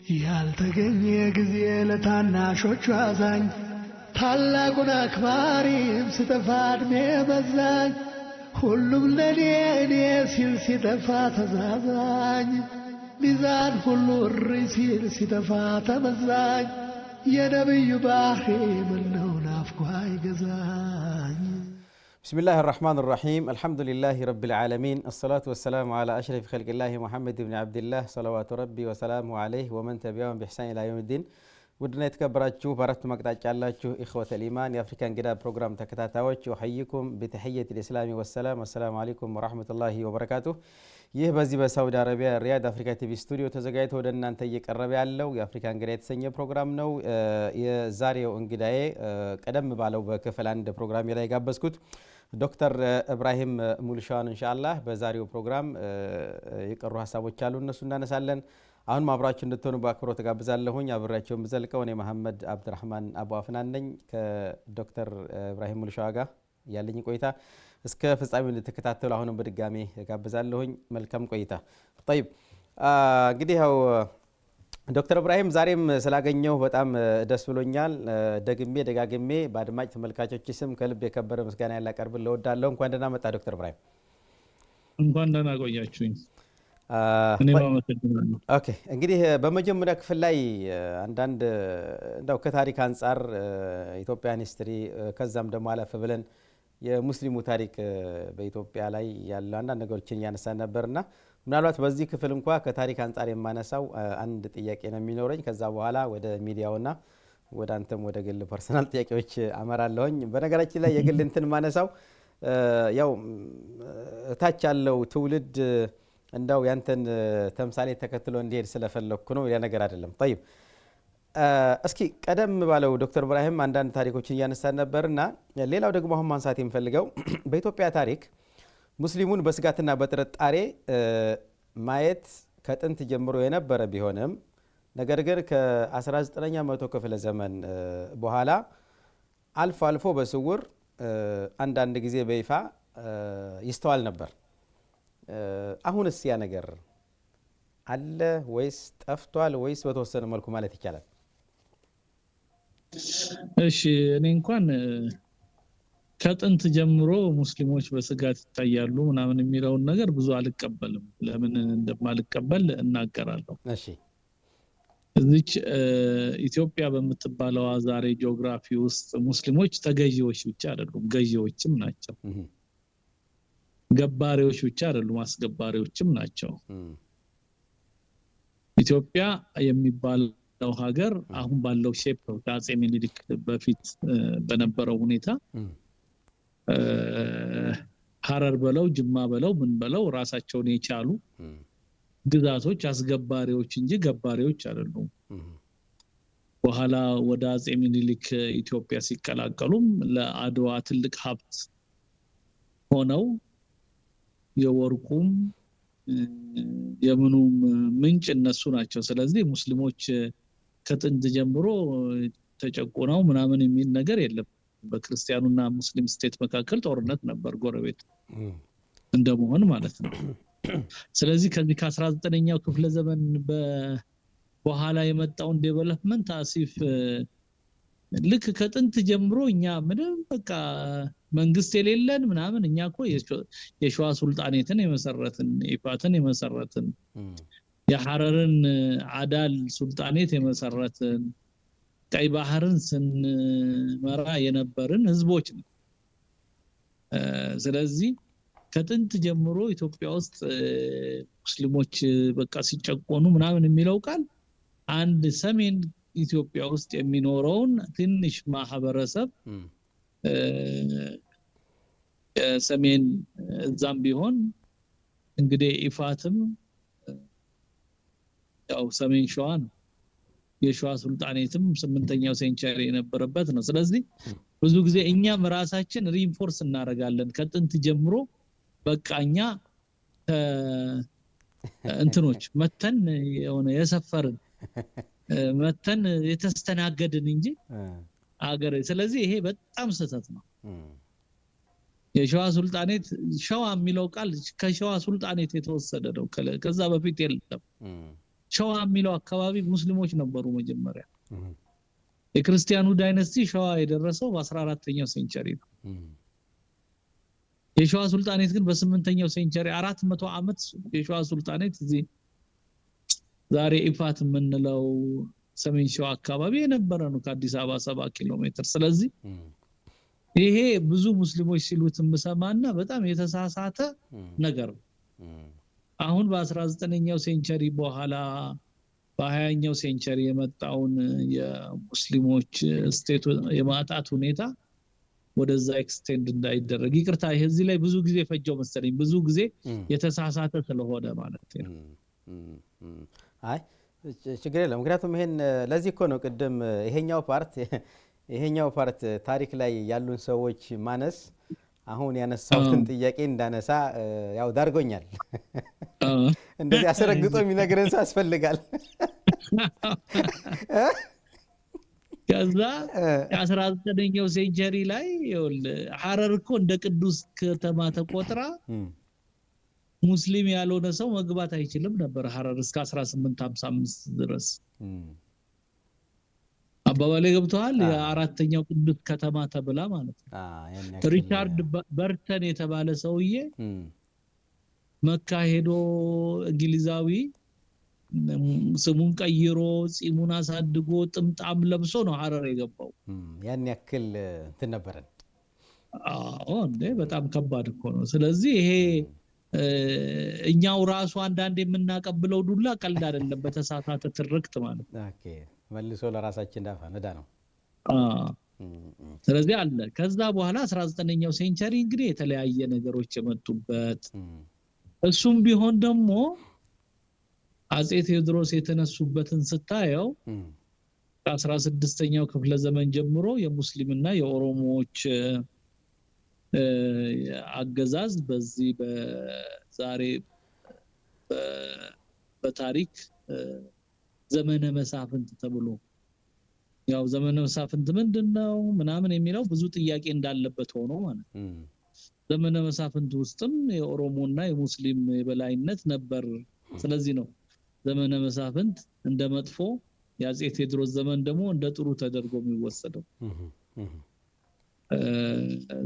ያልተገኘ ጊዜ ለታናሾቹ አዛኝ ታላቁን አክባሪ ሲጠፋ ዕድሜ በዛኝ ሁሉም ለኔ እኔ ሲል ሲጠፋ ተዛዛኝ ሚዛን ሁሉ እሪ ሲል ሲጠፋ ተመዛኝ የነብዩ ባህሪ ምነው ናፍቆ አይገዛኝ بسم الله الرحمن الرحيم الحمد لله رب العالمين الصلاة والسلام على أشرف خلق الله محمد بن عبد الله صلوات ربي وسلامه عليه ومن تبعهم بإحسان إلى يوم الدين ودنا يتكبراتشو بارت مقطع الله إخوة الإيمان የአፍሪካን እንግዳ ፕሮግራም ተከታታዮች وحييكم بتحية الإسلام والسلام السلام عليكم ورحمة الله وبركاته ይህ በዚህ በሳውዲ አረቢያ ሪያድ አፍሪካ ቲቪ ስቱዲዮ ተዘጋጅቶ ወደ እናንተ እየቀረበ ያለው የአፍሪካ እንግዳ የተሰኘ ፕሮግራም ነው። የዛሬው እንግዳዬ ቀደም ባለው በክፍል 1 ፕሮግራም ላይ ጋበዝኩት ዶክተር ኢብራሂም ሙልሻን ኢንሻአላህ በዛሬው ፕሮግራም የቀሩ ሐሳቦች አሉ እነሱ እናነሳለን። አሁን ማብራችሁ እንድትሆኑ በአክብሮት ተጋብዛለሁኝ። አብራችሁ መዘልቀው እኔ መሐመድ አብዱራህማን አቡ አፍናን ነኝ። ከዶክተር ኢብራሂም ሙልሻ ጋር ያለኝ ቆይታ እስከ ፍጻሜው እንድትከታተሉ አሁንም በድጋሚ ጋብዛለሁኝ። መልካም ቆይታ። طيب እንግዲህ ያው ዶክተር ኢብራሂም ዛሬም ስላገኘው በጣም ደስ ብሎኛል። ደጋግሜ በአድማጭ ተመልካቾች ስም ከልብ የከበረ ምስጋና ያላቀርብልህ እወዳለሁ። እንኳን ደህና መጣ ዶክተር ኢብራሂም። እንኳን ደህና ቆያችሁኝ። እኔ ማመሰግናለሁ። ኦኬ እንግዲህ በመጀመሪያ ክፍል ላይ አንዳንድ እንደው ከታሪክ አንፃር ኢትዮጵያን ሂስትሪ ከዛም ደግሞ አለፈ ብለን የሙስሊሙ ታሪክ በኢትዮጵያ ላይ ያለ አንዳንድ ነገሮችን ያነሳን ነበርና ምናልባት በዚህ ክፍል እንኳን ከታሪክ አንፃር የማነሳው አንድ ጥያቄ ነው የሚኖረኝ። ከዛ በኋላ ወደ ሚዲያውና ወደ አንተም ወደ ግል ፐርሰናል ጥያቄዎች አመራለሁኝ። በነገራችን ላይ የግል እንትን ማነሳው ያው ታች ያለው ትውልድ እንዳው ያንተን ተምሳሌ ተከትሎ እንዲሄድ ስለፈለኩ ነው ያ ነገር አይደለም። طيب እስኪ ቀደም ባለው ዶክተር ኢብራሂም አንዳንድ ታሪኮችን ያነሳን ነበርና ሌላው ደግሞ አሁን ማንሳት የምፈልገው በኢትዮጵያ ታሪክ ሙስሊሙን በስጋትና በጥርጣሬ ማየት ከጥንት ጀምሮ የነበረ ቢሆንም ነገር ግን ከ19ኛ መቶ ክፍለ ዘመን በኋላ አልፎ አልፎ በስውር አንዳንድ ጊዜ በይፋ ይስተዋል ነበር። አሁንስ ያ ነገር አለ ወይስ ጠፍቷል ወይስ በተወሰነ መልኩ ማለት ይቻላል? እሺ እኔ እንኳን ከጥንት ጀምሮ ሙስሊሞች በስጋት ይታያሉ ምናምን የሚለውን ነገር ብዙ አልቀበልም። ለምን እንደማልቀበል እናገራለሁ። እሺ እዚች ኢትዮጵያ በምትባለው ዛሬ ጂኦግራፊ ውስጥ ሙስሊሞች ተገዢዎች ብቻ አይደሉም፣ ገዢዎችም ናቸው። ገባሪዎች ብቻ አይደሉም፣ አስገባሪዎችም ናቸው። ኢትዮጵያ የሚባለው ሀገር አሁን ባለው ሼፕ ከአጼ ምኒልክ በፊት በነበረው ሁኔታ ሐረር በለው ጅማ በለው ምን በለው ራሳቸውን የቻሉ ግዛቶች አስገባሪዎች እንጂ ገባሪዎች አይደሉም። በኋላ ወደ አጼ ምኒልክ ኢትዮጵያ ሲቀላቀሉም ለአድዋ ትልቅ ሀብት ሆነው የወርቁም የምኑም ምንጭ እነሱ ናቸው። ስለዚህ ሙስሊሞች ከጥንት ጀምሮ ተጨቆነው ምናምን የሚል ነገር የለም። በክርስቲያኑና ሙስሊም ስቴት መካከል ጦርነት ነበር፣ ጎረቤት እንደመሆን ማለት ነው። ስለዚህ ከዚህ ከ19ኛው ክፍለ ዘመን በኋላ የመጣው ዴቨሎፕመንት አሲፍ ልክ ከጥንት ጀምሮ እኛ ምንም በቃ መንግስት የሌለን ምናምን እኛ እኮ የሸዋ ሱልጣኔትን የመሰረትን ኢፋትን የመሰረትን የሐረርን አዳል ሱልጣኔት የመሰረትን ቀይ ባህርን ስንመራ የነበርን ህዝቦች ነው። ስለዚህ ከጥንት ጀምሮ ኢትዮጵያ ውስጥ ሙስሊሞች በቃ ሲጨቆኑ ምናምን የሚለው ቃል አንድ ሰሜን ኢትዮጵያ ውስጥ የሚኖረውን ትንሽ ማህበረሰብ ሰሜን እዛም ቢሆን እንግዲህ ኢፋትም ያው ሰሜን ሸዋ ነው። የሸዋ ሱልጣኔትም 8ኛው ሴንቸሪ የነበረበት ነው። ስለዚህ ብዙ ጊዜ እኛም ራሳችን ሪኢንፎርስ እናደርጋለን ከጥንት ጀምሮ በቃኛ እንትኖች መተን የሆነ የሰፈርን መተን የተስተናገድን እንጂ አገር። ስለዚህ ይሄ በጣም ስህተት ነው። የሸዋ ሱልጣኔት ሸዋ የሚለው ቃል ከሸዋ ሱልጣኔት የተወሰደ ነው። ከዛ በፊት የለም። ሸዋ የሚለው አካባቢ ሙስሊሞች ነበሩ መጀመሪያ። የክርስቲያኑ ዳይናስቲ ሸዋ የደረሰው በ14ኛው ሴንቸሪ ነው። የሸዋ ሱልጣኔት ግን በ8ኛው ሴንቸሪ 400 ዓመት የሸዋ ሱልጣኔት እዚህ ዛሬ ኢፋት የምንለው ሰሜን ሸዋ አካባቢ የነበረ ነው ከአዲስ አበባ 7 ኪሎ ሜትር። ስለዚህ ይሄ ብዙ ሙስሊሞች ሲሉት ምሰማና በጣም የተሳሳተ ነገር ነው። አሁን በ19ኛው ሴንቸሪ በኋላ በ20ኛው ሴንቸሪ የመጣውን የሙስሊሞች ስቴት የማጣት ሁኔታ ወደዛ ኤክስቴንድ እንዳይደረግ ይቅርታ እዚህ ላይ ብዙ ጊዜ ፈጀው መሰለኝ ብዙ ጊዜ የተሳሳተ ስለሆነ ማለት ነው። አይ ችግር የለም ምክንያቱም ይሄን ለዚህ እኮ ነው ቅድም ይሄኛው ፓርት ታሪክ ላይ ያሉን ሰዎች ማነስ አሁን ያነሳውን ጥያቄ እንዳነሳ ያው ዳርጎኛል። እንደዚህ አስረግጦ የሚነግረን ሰው ያስፈልጋል። ከዛ 19ኛው ሴንቸሪ ላይ ሐረር እኮ እንደ ቅዱስ ከተማ ተቆጥራ ሙስሊም ያልሆነ ሰው መግባት አይችልም ነበር ሐረር እስከ 1855 ድረስ። አባባሌ ገብቷል። የአራተኛው ቅዱስ ከተማ ተብላ ማለት ነው። ሪቻርድ በርተን የተባለ ሰውዬ መካ ሄዶ እንግሊዛዊ ስሙን ቀይሮ ጺሙን አሳድጎ ጥምጣም ለብሶ ነው ሐረር የገባው። ያን ያክል ተነበረን። እንዴ በጣም ከባድ እኮ ነው። ስለዚህ ይሄ እኛው ራሱ አንዳንዴ የምናቀብለው ዱላ ቀልድ አይደለም በተሳሳተ ትርክት ማለት ነው። ኦኬ መልሶ ለራሳችን ዳፋ ነዳ ነው። ስለዚህ አለ። ከዛ በኋላ 19ኛው ሴንቸሪ እንግዲህ የተለያየ ነገሮች የመጡበት እሱም ቢሆን ደግሞ አጼ ቴዎድሮስ የተነሱበትን ስታየው ከ16ኛው ክፍለ ዘመን ጀምሮ የሙስሊምና የኦሮሞዎች አገዛዝ በዚህ በዛሬ በታሪክ ዘመነ መሳፍንት ተብሎ ያው ዘመነ መሳፍንት ምንድነው ምናምን የሚለው ብዙ ጥያቄ እንዳለበት ሆኖ ማለት ዘመነ መሳፍንት ውስጥም የኦሮሞና የሙስሊም የበላይነት ነበር። ስለዚህ ነው ዘመነ መሳፍንት እንደ መጥፎ የአጼ ቴዎድሮስ ዘመን ደግሞ እንደ ጥሩ ተደርጎ የሚወሰደው።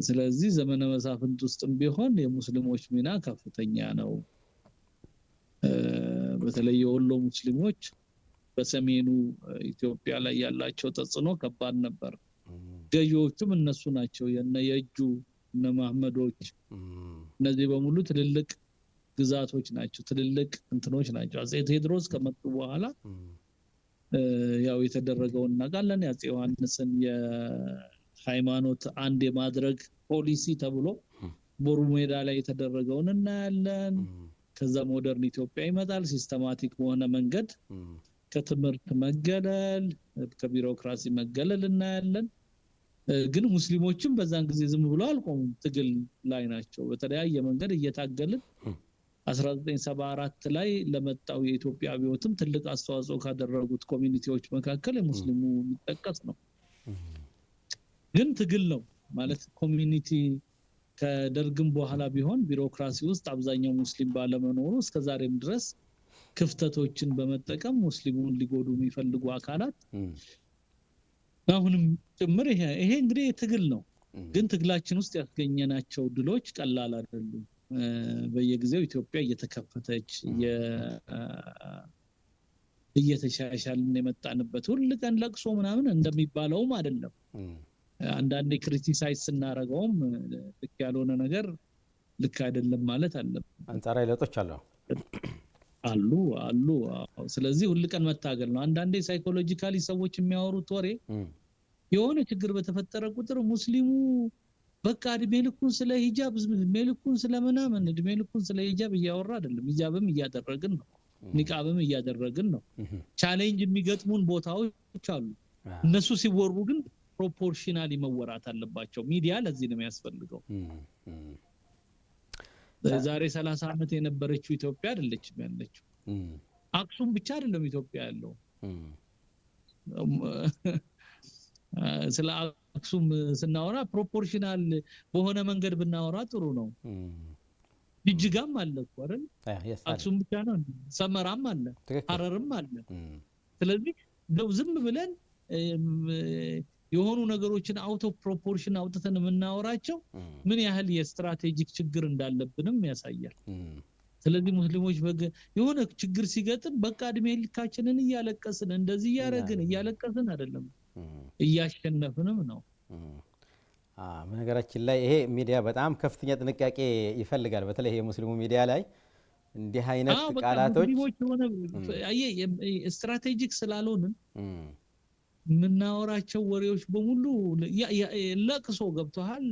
ስለዚህ ዘመነ መሳፍንት ውስጥም ቢሆን የሙስሊሞች ሚና ከፍተኛ ነው። በተለይ የወሎ ሙስሊሞች በሰሜኑ ኢትዮጵያ ላይ ያላቸው ተጽዕኖ ከባድ ነበር። ገዢዎቹም እነሱ ናቸው። የእጁ እነ መሐመዶች እነዚህ በሙሉ ትልልቅ ግዛቶች ናቸው፣ ትልልቅ እንትኖች ናቸው። አጼ ቴዎድሮስ ከመጡ በኋላ ያው የተደረገውን እናውቃለን። የአጼ ዮሐንስን የሃይማኖት አንድ የማድረግ ፖሊሲ ተብሎ ቦሩ ሜዳ ላይ የተደረገውን እናያለን። ከዛ ሞደርን ኢትዮጵያ ይመጣል። ሲስተማቲክ በሆነ መንገድ ከትምህርት መገለል ከቢሮክራሲ መገለል እናያለን። ግን ሙስሊሞችም በዛን ጊዜ ዝም ብሎ አልቆሙም፣ ትግል ላይ ናቸው። በተለያየ መንገድ እየታገልን 1974 ላይ ለመጣው የኢትዮጵያ አብዮትም ትልቅ አስተዋጽኦ ካደረጉት ኮሚኒቲዎች መካከል የሙስሊሙ የሚጠቀስ ነው። ግን ትግል ነው ማለት ኮሚኒቲ ከደርግም በኋላ ቢሆን ቢሮክራሲ ውስጥ አብዛኛው ሙስሊም ባለመኖሩ እስከዛሬም ድረስ ክፍተቶችን በመጠቀም ሙስሊሙን ሊጎዱ የሚፈልጉ አካላት አሁንም ጭምር ይሄ እንግዲህ ትግል ነው። ግን ትግላችን ውስጥ ያስገኘናቸው ድሎች ቀላል አይደሉም። በየጊዜው ኢትዮጵያ እየተከፈተች እየተሻሻልን የመጣንበት ሁሉ ቀን ለቅሶ ምናምን እንደሚባለውም አይደለም። አንዳንዴ ክሪቲሳይዝ ስናረጋውም ልክ ያልሆነ ነገር ልክ አይደለም ማለት አለብን። አንጻራዊ ለውጦች አሉ። ስለዚህ ሁሉ ቀን መታገል ነው። አንዳንዴ ሳይኮሎጂካሊ ሰዎች የሚያወሩት ወሬ የሆነ ችግር በተፈጠረ ቁጥር ሙስሊሙ በቃ እድሜ ልኩን ስለ ሂጃብ እድሜ ልኩን ስለምናምን እድሜ ልኩን ስለ ሂጃብ እያወራ አይደለም። ሂጃብም እያደረግን ነው፣ ኒቃብም እያደረግን ነው። ቻሌንጅ የሚገጥሙን ቦታዎች አሉ። እነሱ ሲወሩ ግን ፕሮፖርሽናሊ መወራት አለባቸው። ሚዲያ ለዚህ ነው የሚያስፈልገው። ዛሬ 30 ዓመት የነበረችው ኢትዮጵያ አይደለችም ያለችው። አክሱም ብቻ አይደለም ኢትዮጵያ ያለው። ስለ አክሱም ስናወራ ፕሮፖርሽናል በሆነ መንገድ ብናወራ ጥሩ ነው። ጅጅጋም አለ እኮ አይደል አክሱም ብቻ ነው ሰመራም አለ ሐረርም አለ ስለዚህ ደው ዝም ብለን የሆኑ ነገሮችን አውት ኦፍ ፕሮፖርሽን አውጥተን የምናወራቸው ምን ያህል የስትራቴጂክ ችግር እንዳለብንም ያሳያል ስለዚህ ሙስሊሞች የሆነ ችግር ሲገጥም በቃ እድሜ ልካችንን እያለቀስን እንደዚህ እያለቀስን አይደለም እያሸነፍንም ነው በነገራችን ላይ ይሄ ሚዲያ በጣም ከፍተኛ ጥንቃቄ ይፈልጋል በተለይ የሙስሊሙ ሚዲያ ላይ እንዲህ አይነት ቃላቶች ስትራቴጂክ ስላልሆነ ምናወራቸው ወሬዎች በሙሉ ለቅሶ ገብቷል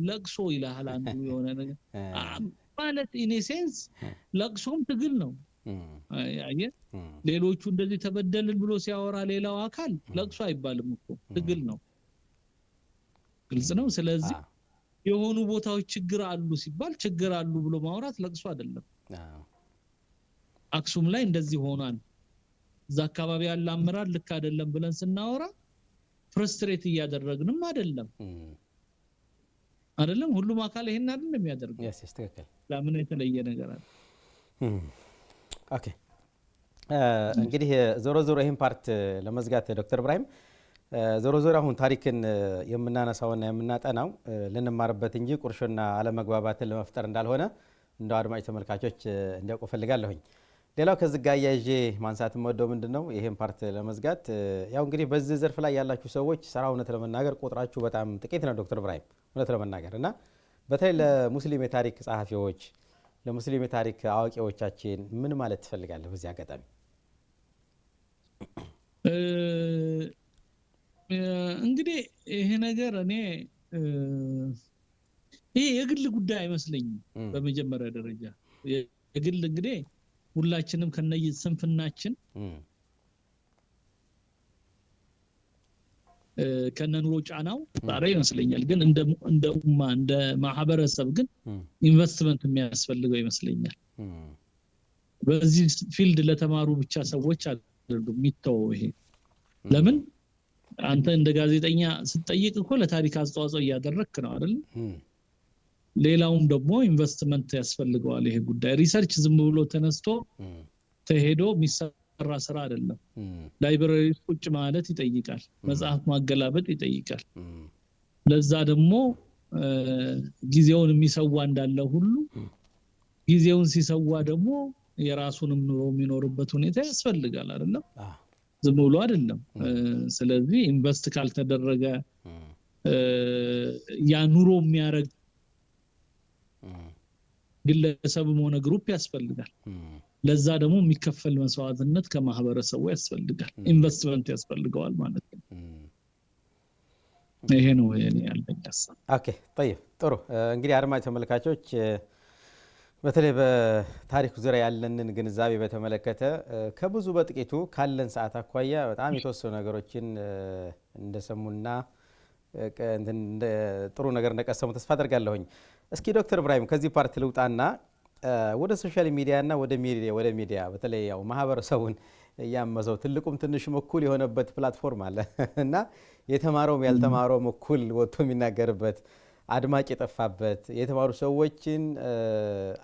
ለቅሶ ይላል አንዱ የሆነ ነገር ማለት ኢን ሴንስ ለቅሶም ትግል ነው ሌሎቹ እንደዚህ ተበደልን ብሎ ሲያወራ ሌላው አካል ለቅሶ አይባልም እኮ ትግል ነው ግልጽ ነው ስለዚህ የሆኑ ቦታዎች ችግር አሉ ሲባል ችግር አሉ ብሎ ማውራት ለቅሶ አይደለም አክሱም ላይ እንደዚህ ሆኗል እዛ አካባቢ ያለ አመራር ልክ አይደለም ብለን ስናወራ ፍረስትሬት እያደረግንም አይደለም ሁሉም አካል ይሄን አይደለም የሚያደርገው ያስተካክል ለምን የተለየ ነገር አለ ኦኬ እንግዲህ ዞሮ ይሄን ፓርት ለመዝጋት ዶክተር ኢብራሂም ዞሮ አሁን ታሪክን የምናነሳውና የምናጠናው ለነማርበት እንጂ ቁርሾና አለመግባባትን ለመፍጠር እንዳልሆነ እንደው አድማጭ ተመልካቾች እንዲያውቁ ፈልጋለሁኝ ሌላው ከዚህ ጋር ያይዤ ማንሳት የምወደው ምንድነው ይሄን ፓርት ለመዝጋት ያው እንግዲህ በዚህ ዘርፍ ላይ ያላችሁ ሰዎች ሰራውነት ለመናገር ቁጥራችሁ በጣም ጥቂት ነው ዶክተር ኢብራሂም እውነት ለመናገርና በተለይ ለሙስሊም የታሪክ ጸሐፊዎች ለሙስሊም የታሪክ አዋቂዎቻችን ምን ማለት ትፈልጋለህ በዚህ አጋጣሚ እንግዲህ ይሄ ነገር እኔ ይሄ የግል ጉዳይ አይመስለኝም በመጀመሪያ ደረጃ የግል እንግዲህ ሁላችንም ከነይ ስንፍናችን ከነኑሮ ጫናው ዛሬ ይመስለኛል ግን እንደ ኡማ እንደ ማህበረሰብ ግን ኢንቨስትመንት የሚያስፈልገው ይመስለኛል በዚህ ፊልድ ለተማሩ ብቻ ሰዎች አይደሉም የሚተው ይሄ ለምን አንተ እንደ ጋዜጠኛ ስትጠይቅ እኮ ለታሪክ አስተዋጽኦ እያደረክ ነው አይደል ሌላውም ደግሞ ኢንቨስትመንት ያስፈልገዋል ይሄ ጉዳይ ሪሰርች ዝም ብሎ ተነስቶ ተሄዶ የሚሰራ ስራ አይደለም ላይብራሪ ቁጭ ማለት ይጠይቃል መጽሐፍ ማገላበጥ ይጠይቃል ለዛ ደግሞ ጊዜውን የሚሰዋ እንዳለ ሁሉ ጊዜውን ሲሰዋ ደግሞ የራሱንም ኑሮ የሚኖርበት ሁኔታ ያስፈልጋል አይደል ዝም ብሎ አይደለም ስለዚህ ኢንቨስት ካልተደረገ ያ ኑሮ የሚያረግ ግለሰብም ሆነ ግሩፕ ያስፈልጋል ለዛ ደግሞ የሚከፈል መስዋዕትነት ከማህበረሰቡ ያስፈልጋል ኢንቨስትመንት ያስፈልገዋል ማለት ነው ይሄ ነው ያለኝ ሐሳብ ኦኬ طيب ጥሩ እንግዲህ አድማጭ ተመልካቾች በተለይ በታሪክ ዙሪያ ያለንን ግንዛቤ በተመለከተ ከብዙ በጥቂቱ ካለን ሰዓት አኳያ በጣም የተወሰኑ ነገሮችን እንደሰሙና ጥሩ ነገር እንደቀሰሙ ተስፋ አደርጋለሁኝ እስኪ ዶክተር ኢብራሂም ከዚህ ፓርት ልውጣና ወደ ሶሻል ሚዲያና ወደ ሚዲያ በተለይ ያው ማህበረሰቡን ያመዘው ትልቁም ትንሽም እኩል የሆነበት ፕላትፎርም አለ እና የተማረውም ያልተማረውም እኩል ወጥቶ የሚናገርበት አድማጭ የጠፋበት የተማሩ ሰዎችን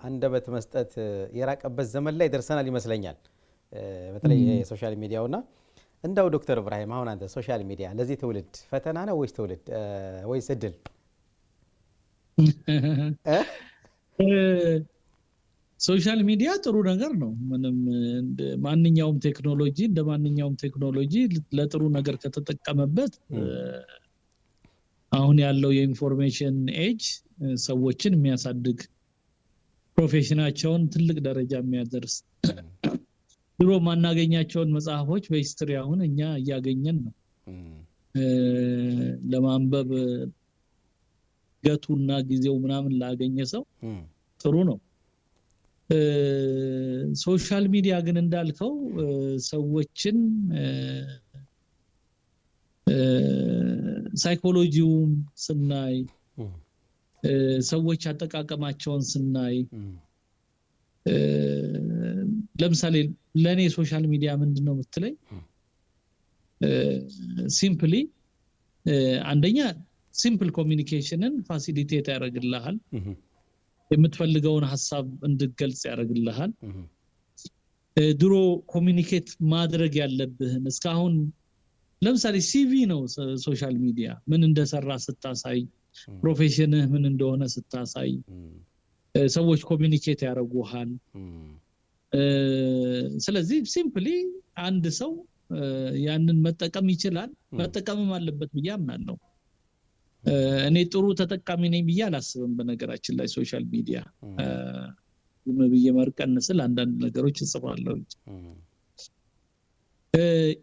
አንደበት መስጠት የራቀበት ዘመን ላይ ደርሰናል ይመስለኛል በተለይ የሶሻል ሚዲያውና እንዳው ዶክተር ኢብራሂም አሁን አንተ ሶሻል ሚዲያ ለዚህ ትውልድ ፈተና ነው ወይስ እድል ሶሻል ሚዲያ ጥሩ ነገር ነው ምንም ማንኛውም ቴክኖሎጂ ለጥሩ ነገር ከተጠቀመበት አሁን ያለው የኢንፎርሜሽን ኤጅ ሰዎችን የሚያሳድግ ፕሮፌሽናቸውን ትልቅ ደረጃ የሚያደርስ ድሮ ማናገኛቸውን መጽሐፎች በሂስትሪ አሁን እኛ ያገኘን ነው ለማንበብ ገቱና ጊዜው ምናምን ላገኘ ሰው ጥሩ ነው ሶሻል ሚዲያ ግን እንዳልከው ሰዎችን ሳይኮሎጂውን ስናይ ሰዎች አጠቃቀማቸውን ስናይ ለምሳሌ ለኔ ሶሻል ሚዲያ ምንድነው የምትለኝ ሲምፕሊ አንደኛ ሲምፕል ኮሚኒኬሽንን ፋሲሊቴት ያደርግልሃል የምትፈልገውን ሐሳብ እንድትገልጽ ያደርግልሃል። ድሮ ኮሚኒኬት ማድረግ ያለብህን እስካሁን ለምሳሌ ሲቪ ነው ሶሻል ሚዲያ ምን እንደሰራ ስታሳይ ፕሮፌሽንህ ምን እንደሆነ ስታሳይ ሰዎች ኮሚኒኬት ያደርጉሃል። ስለዚህ ሲምፕሊ አንድ ሰው ያንን መጠቀም ይችላል መጠቀምም አለበት ብዬ አምናለሁ። እኔ ጥሩ ተጠቃሚ ነኝ ብዬ አላስብም። በነገራችን ላይ ሶሻል ሚዲያ ብዬ መርቀን ስለ አንዳንድ ነገሮች እጽፋለሁ።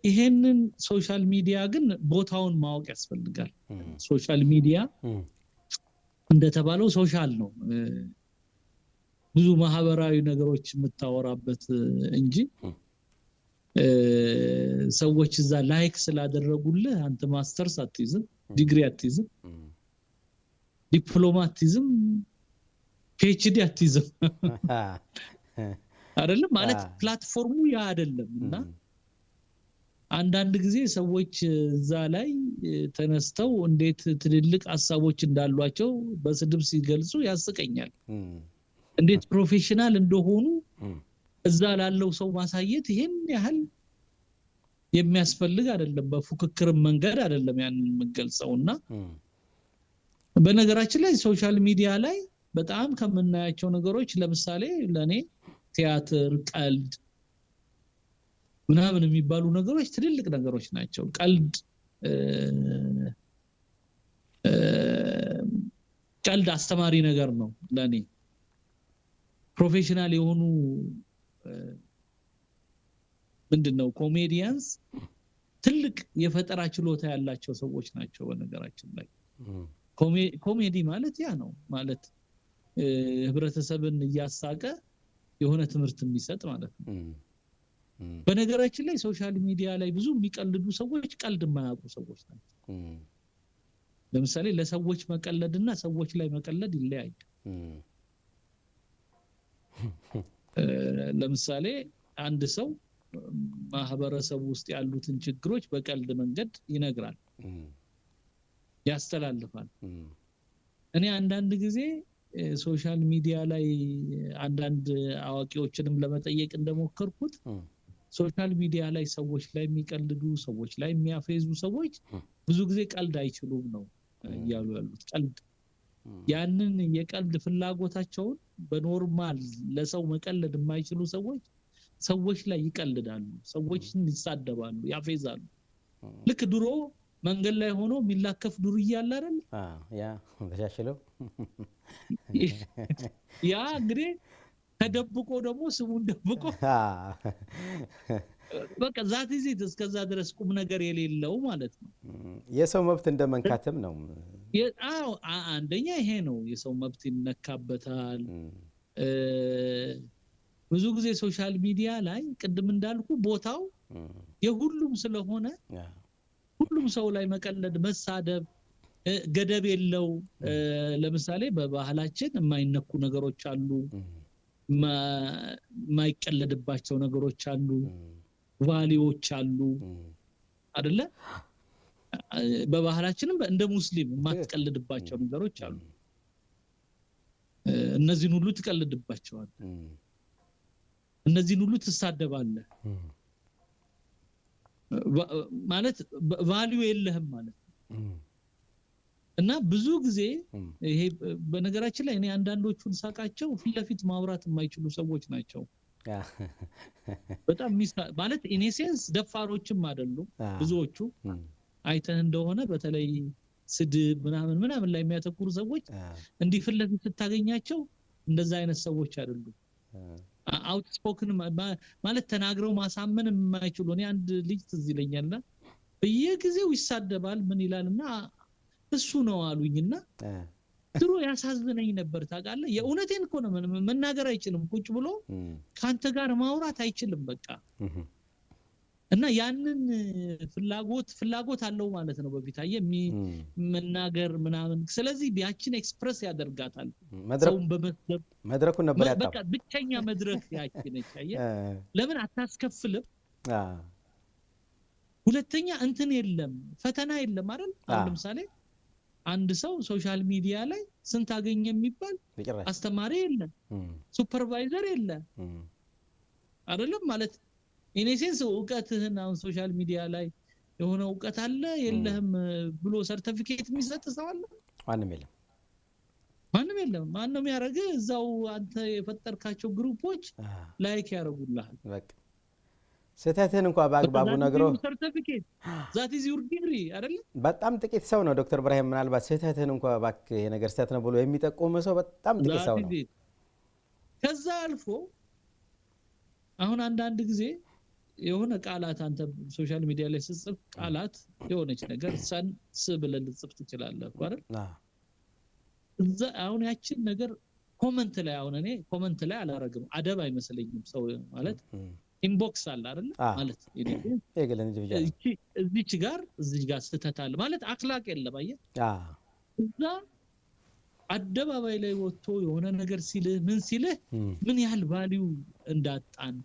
ይሄንን ሶሻል ሚዲያ ግን ቦታውን ማወቅ ያስፈልጋል። ሶሻል ሚዲያ እንደተባለው ሶሻል ነው ብዙ ማህበራዊ ነገሮች የምታወራበት እንጂ ሰዎች እዛ ላይክ ስላደረጉልህ አንተ ማስተርስ አትይዝም ዲግሪ አትይዝም ዲፕሎማ አትይዝም ፒኤችዲ አትይዝም አይደለም ማለት ፕላትፎርሙ ያ አይደለም። እና አንዳንድ ጊዜ ሰዎች እዛ ላይ ተነስተው እንዴት ትልልቅ ሐሳቦች እንዳሏቸው በስድብ ሲገልጹ ያስቀኛል። እንዴት ፕሮፌሽናል እንደሆኑ እዛ ላለው ሰው ማሳየት ይሄን ያህል የሚያስፈልግ አይደለም። በፉክክር መንገድ አይደለም ያንን የምገልጸውና በነገራችን ላይ ሶሻል ሚዲያ ላይ በጣም ከምናያቸው ነገሮች ለምሳሌ ለኔ ቲያትር፣ ቀልድ ምናምን የሚባሉ ነገሮች ትልልቅ ነገሮች ናቸው። ቀልድ አስተማሪ ነገር ነው ለኔ። ፕሮፌሽናል የሆኑ ምንድነው ኮሜዲያንስ ትልቅ የፈጠራ ችሎታ ያላቸው ሰዎች ናቸው። በነገራችን ላይ ኮሜዲ ማለት ያ ነው ማለት ህብረተሰብን እያሳቀ የሆነ ትምህርት የሚሰጥ ማለት ነው። በነገራችን ላይ ሶሻል ሚዲያ ላይ ብዙ የሚቀልዱ ሰዎች ቀልድ የማያውቁ ሰዎች ናቸው። ለምሳሌ ለሰዎች መቀለድና ሰዎች ላይ መቀለድ ይለያያል። ለምሳሌ አንድ ሰው ማህበረሰብ ውስጥ ያሉትን ችግሮች በቀልድ መንገድ ይነግራል ያስተላልፋል። እኔ አንዳንድ ጊዜ ሶሻል ሚዲያ ላይ አንዳንድ አዋቂዎችንም ለመጠየቅ እንደሞከርኩት ሶሻል ሚዲያ ላይ ሰዎች ላይ የሚቀልዱ ሰዎች ላይ የሚያፈዙ ሰዎች ብዙ ጊዜ ቀልድ አይችሉም ነው ያሉ ያሉት። ቀልድ ያንን የቀልድ ፍላጎታቸውን በኖርማል ለሰው መቀለድ የማይችሉ ሰዎች ላይ ይቀልዳሉ፣ ሰዎችን ይሳደባሉ፣ ያፈዛሉ። ልክ ድሮ መንገድ ላይ ሆኖ የሚላከፍ ዱርዬ አለ አይደል? ያ በሻሽለው ያ እንግዲህ ተደብቆ ደግሞ ስሙን ደብቆ በቃ ዛት ይዘት እስከዛ ድረስ ቁም ነገር የሌለው ማለት ነው። የሰው መብት እንደመንካተም ነው። አዎ አንደኛ ይሄ ነው፣ የሰው መብት ይነካበታል። ብዙ ጊዜ ሶሻል ሚዲያ ላይ ቅድም እንዳልኩ ቦታው የሁሉም ስለሆነ ሁሉም ሰው ላይ መቀለድ፣ መሳደብ ገደብ የለው። ለምሳሌ በባህላችን የማይነኩ ነገሮች አሉ፣ የማይቀለድባቸው ነገሮች አሉ፣ ቫሊዎች አሉ አይደለ? በባህላችንም እንደ ሙስሊም የማትቀልድባቸው ነገሮች አሉ። እነዚህን ሁሉ ትቀልድባቸዋል፣ እነዚህን ሁሉ ትሳደባለህ ማለት ቫልዩ የለህም ማለት ነው። እና ብዙ ጊዜ ይሄ በነገራችን ላይ እኔ አንዳንዶቹን ሳቃቸው ፊት ለፊት ማውራት የማይችሉ ሰዎች ናቸው። በጣም ማለት ኢኔሴንስ ደፋሮችም አይደሉም ብዙዎቹ። አይተህ እንደሆነ በተለይ ስድብ ምናምን ላይ የሚያተኩሩ ሰዎች እንዲህ ፊት ለፊት ስታገኛቸው እንደዛ አይነት ሰዎች አይደሉም። አውትስፖክን ማለት ተናግረው ማሳመን የማይችሉ። እኔ አንድ ልጅ ትዝ ይለኛልና በየጊዜው ይሳደባል ምን ይላልና እሱ ነው አሉኝና ድሮ ያሳዝነኝ ነበር ታውቃለህ። የእውነቴን እኮ ነው፣ መናገር አይችልም፣ ቁጭ ብሎ ካንተ ጋር ማውራት አይችልም በቃ። እና ያንን ፍላጎት አለው ማለት ነው በፊታዬ መናገር ምናምን። ስለዚህ ያችን ኤክስፕረስ ያደርጋታል ሰውን በመስደብ መድረኩን ነበር ያጣው። በቃ ብቸኛ መድረክ ያችን ነች። ለምን አታስከፍልም? ሁለተኛ እንትን የለም፣ ፈተና የለም አይደል? ለምሳሌ አንድ ሰው ሶሻል ሚዲያ ላይ ስንት አገኘ የሚባል አስተማሪ የለ ሱፐርቫይዘር የለ አይደለም ማለት ኢኔሴንስ ዕውቀትህን አሁን ሶሻል ሚዲያ ላይ የሆነ ዕውቀት አለ የለህም ብሎ ሰርቲፊኬት የሚሰጥ ሰው አለ ማንም የለም ማንም ያረጋ እዛው አንተ የፈጠርካቸው ግሩፖች ላይክ ያረጉልሃል በቃ ስተተን እንኳን በአግባቡ ነግሮ ሰርቲፊኬት ዛት ኢዝ ዩር ዲግሪ አይደል በጣም ጥቂት ሰው ነው ዶክተር ኢብራሂም ምናልባት ስተተን እንኳን ባክ የነገር ስተት ነው ብሎ የሚጠቆም ሰው በጣም ጥቂት ሰው ነው ከዛ አልፎ አሁን አንድ ጊዜ የሆነ ቃላት አንተ ሶሻል ሚዲያ ላይ ጽፍ ቃላት የሆነች ነገር ሰንስ ብለን ጽፍ ትችላለህ አይደል እዛ አሁን ያችን ነገር ኮሜንት ላይ አሁን እኔ ኮሜንት ላይ አላረግም አደብ አይመስለኝም ሰው ማለት ኢንቦክስ አለ አይደል ማለት ይገለን ዲቪዥን እዚህ ጋር ስተታል ማለት አክላቅ የለም አየ እዛ አደባባይ ላይ ወጥቶ የሆነ ነገር ሲልህ ምን ያህል ቫልዩ እንዳጣን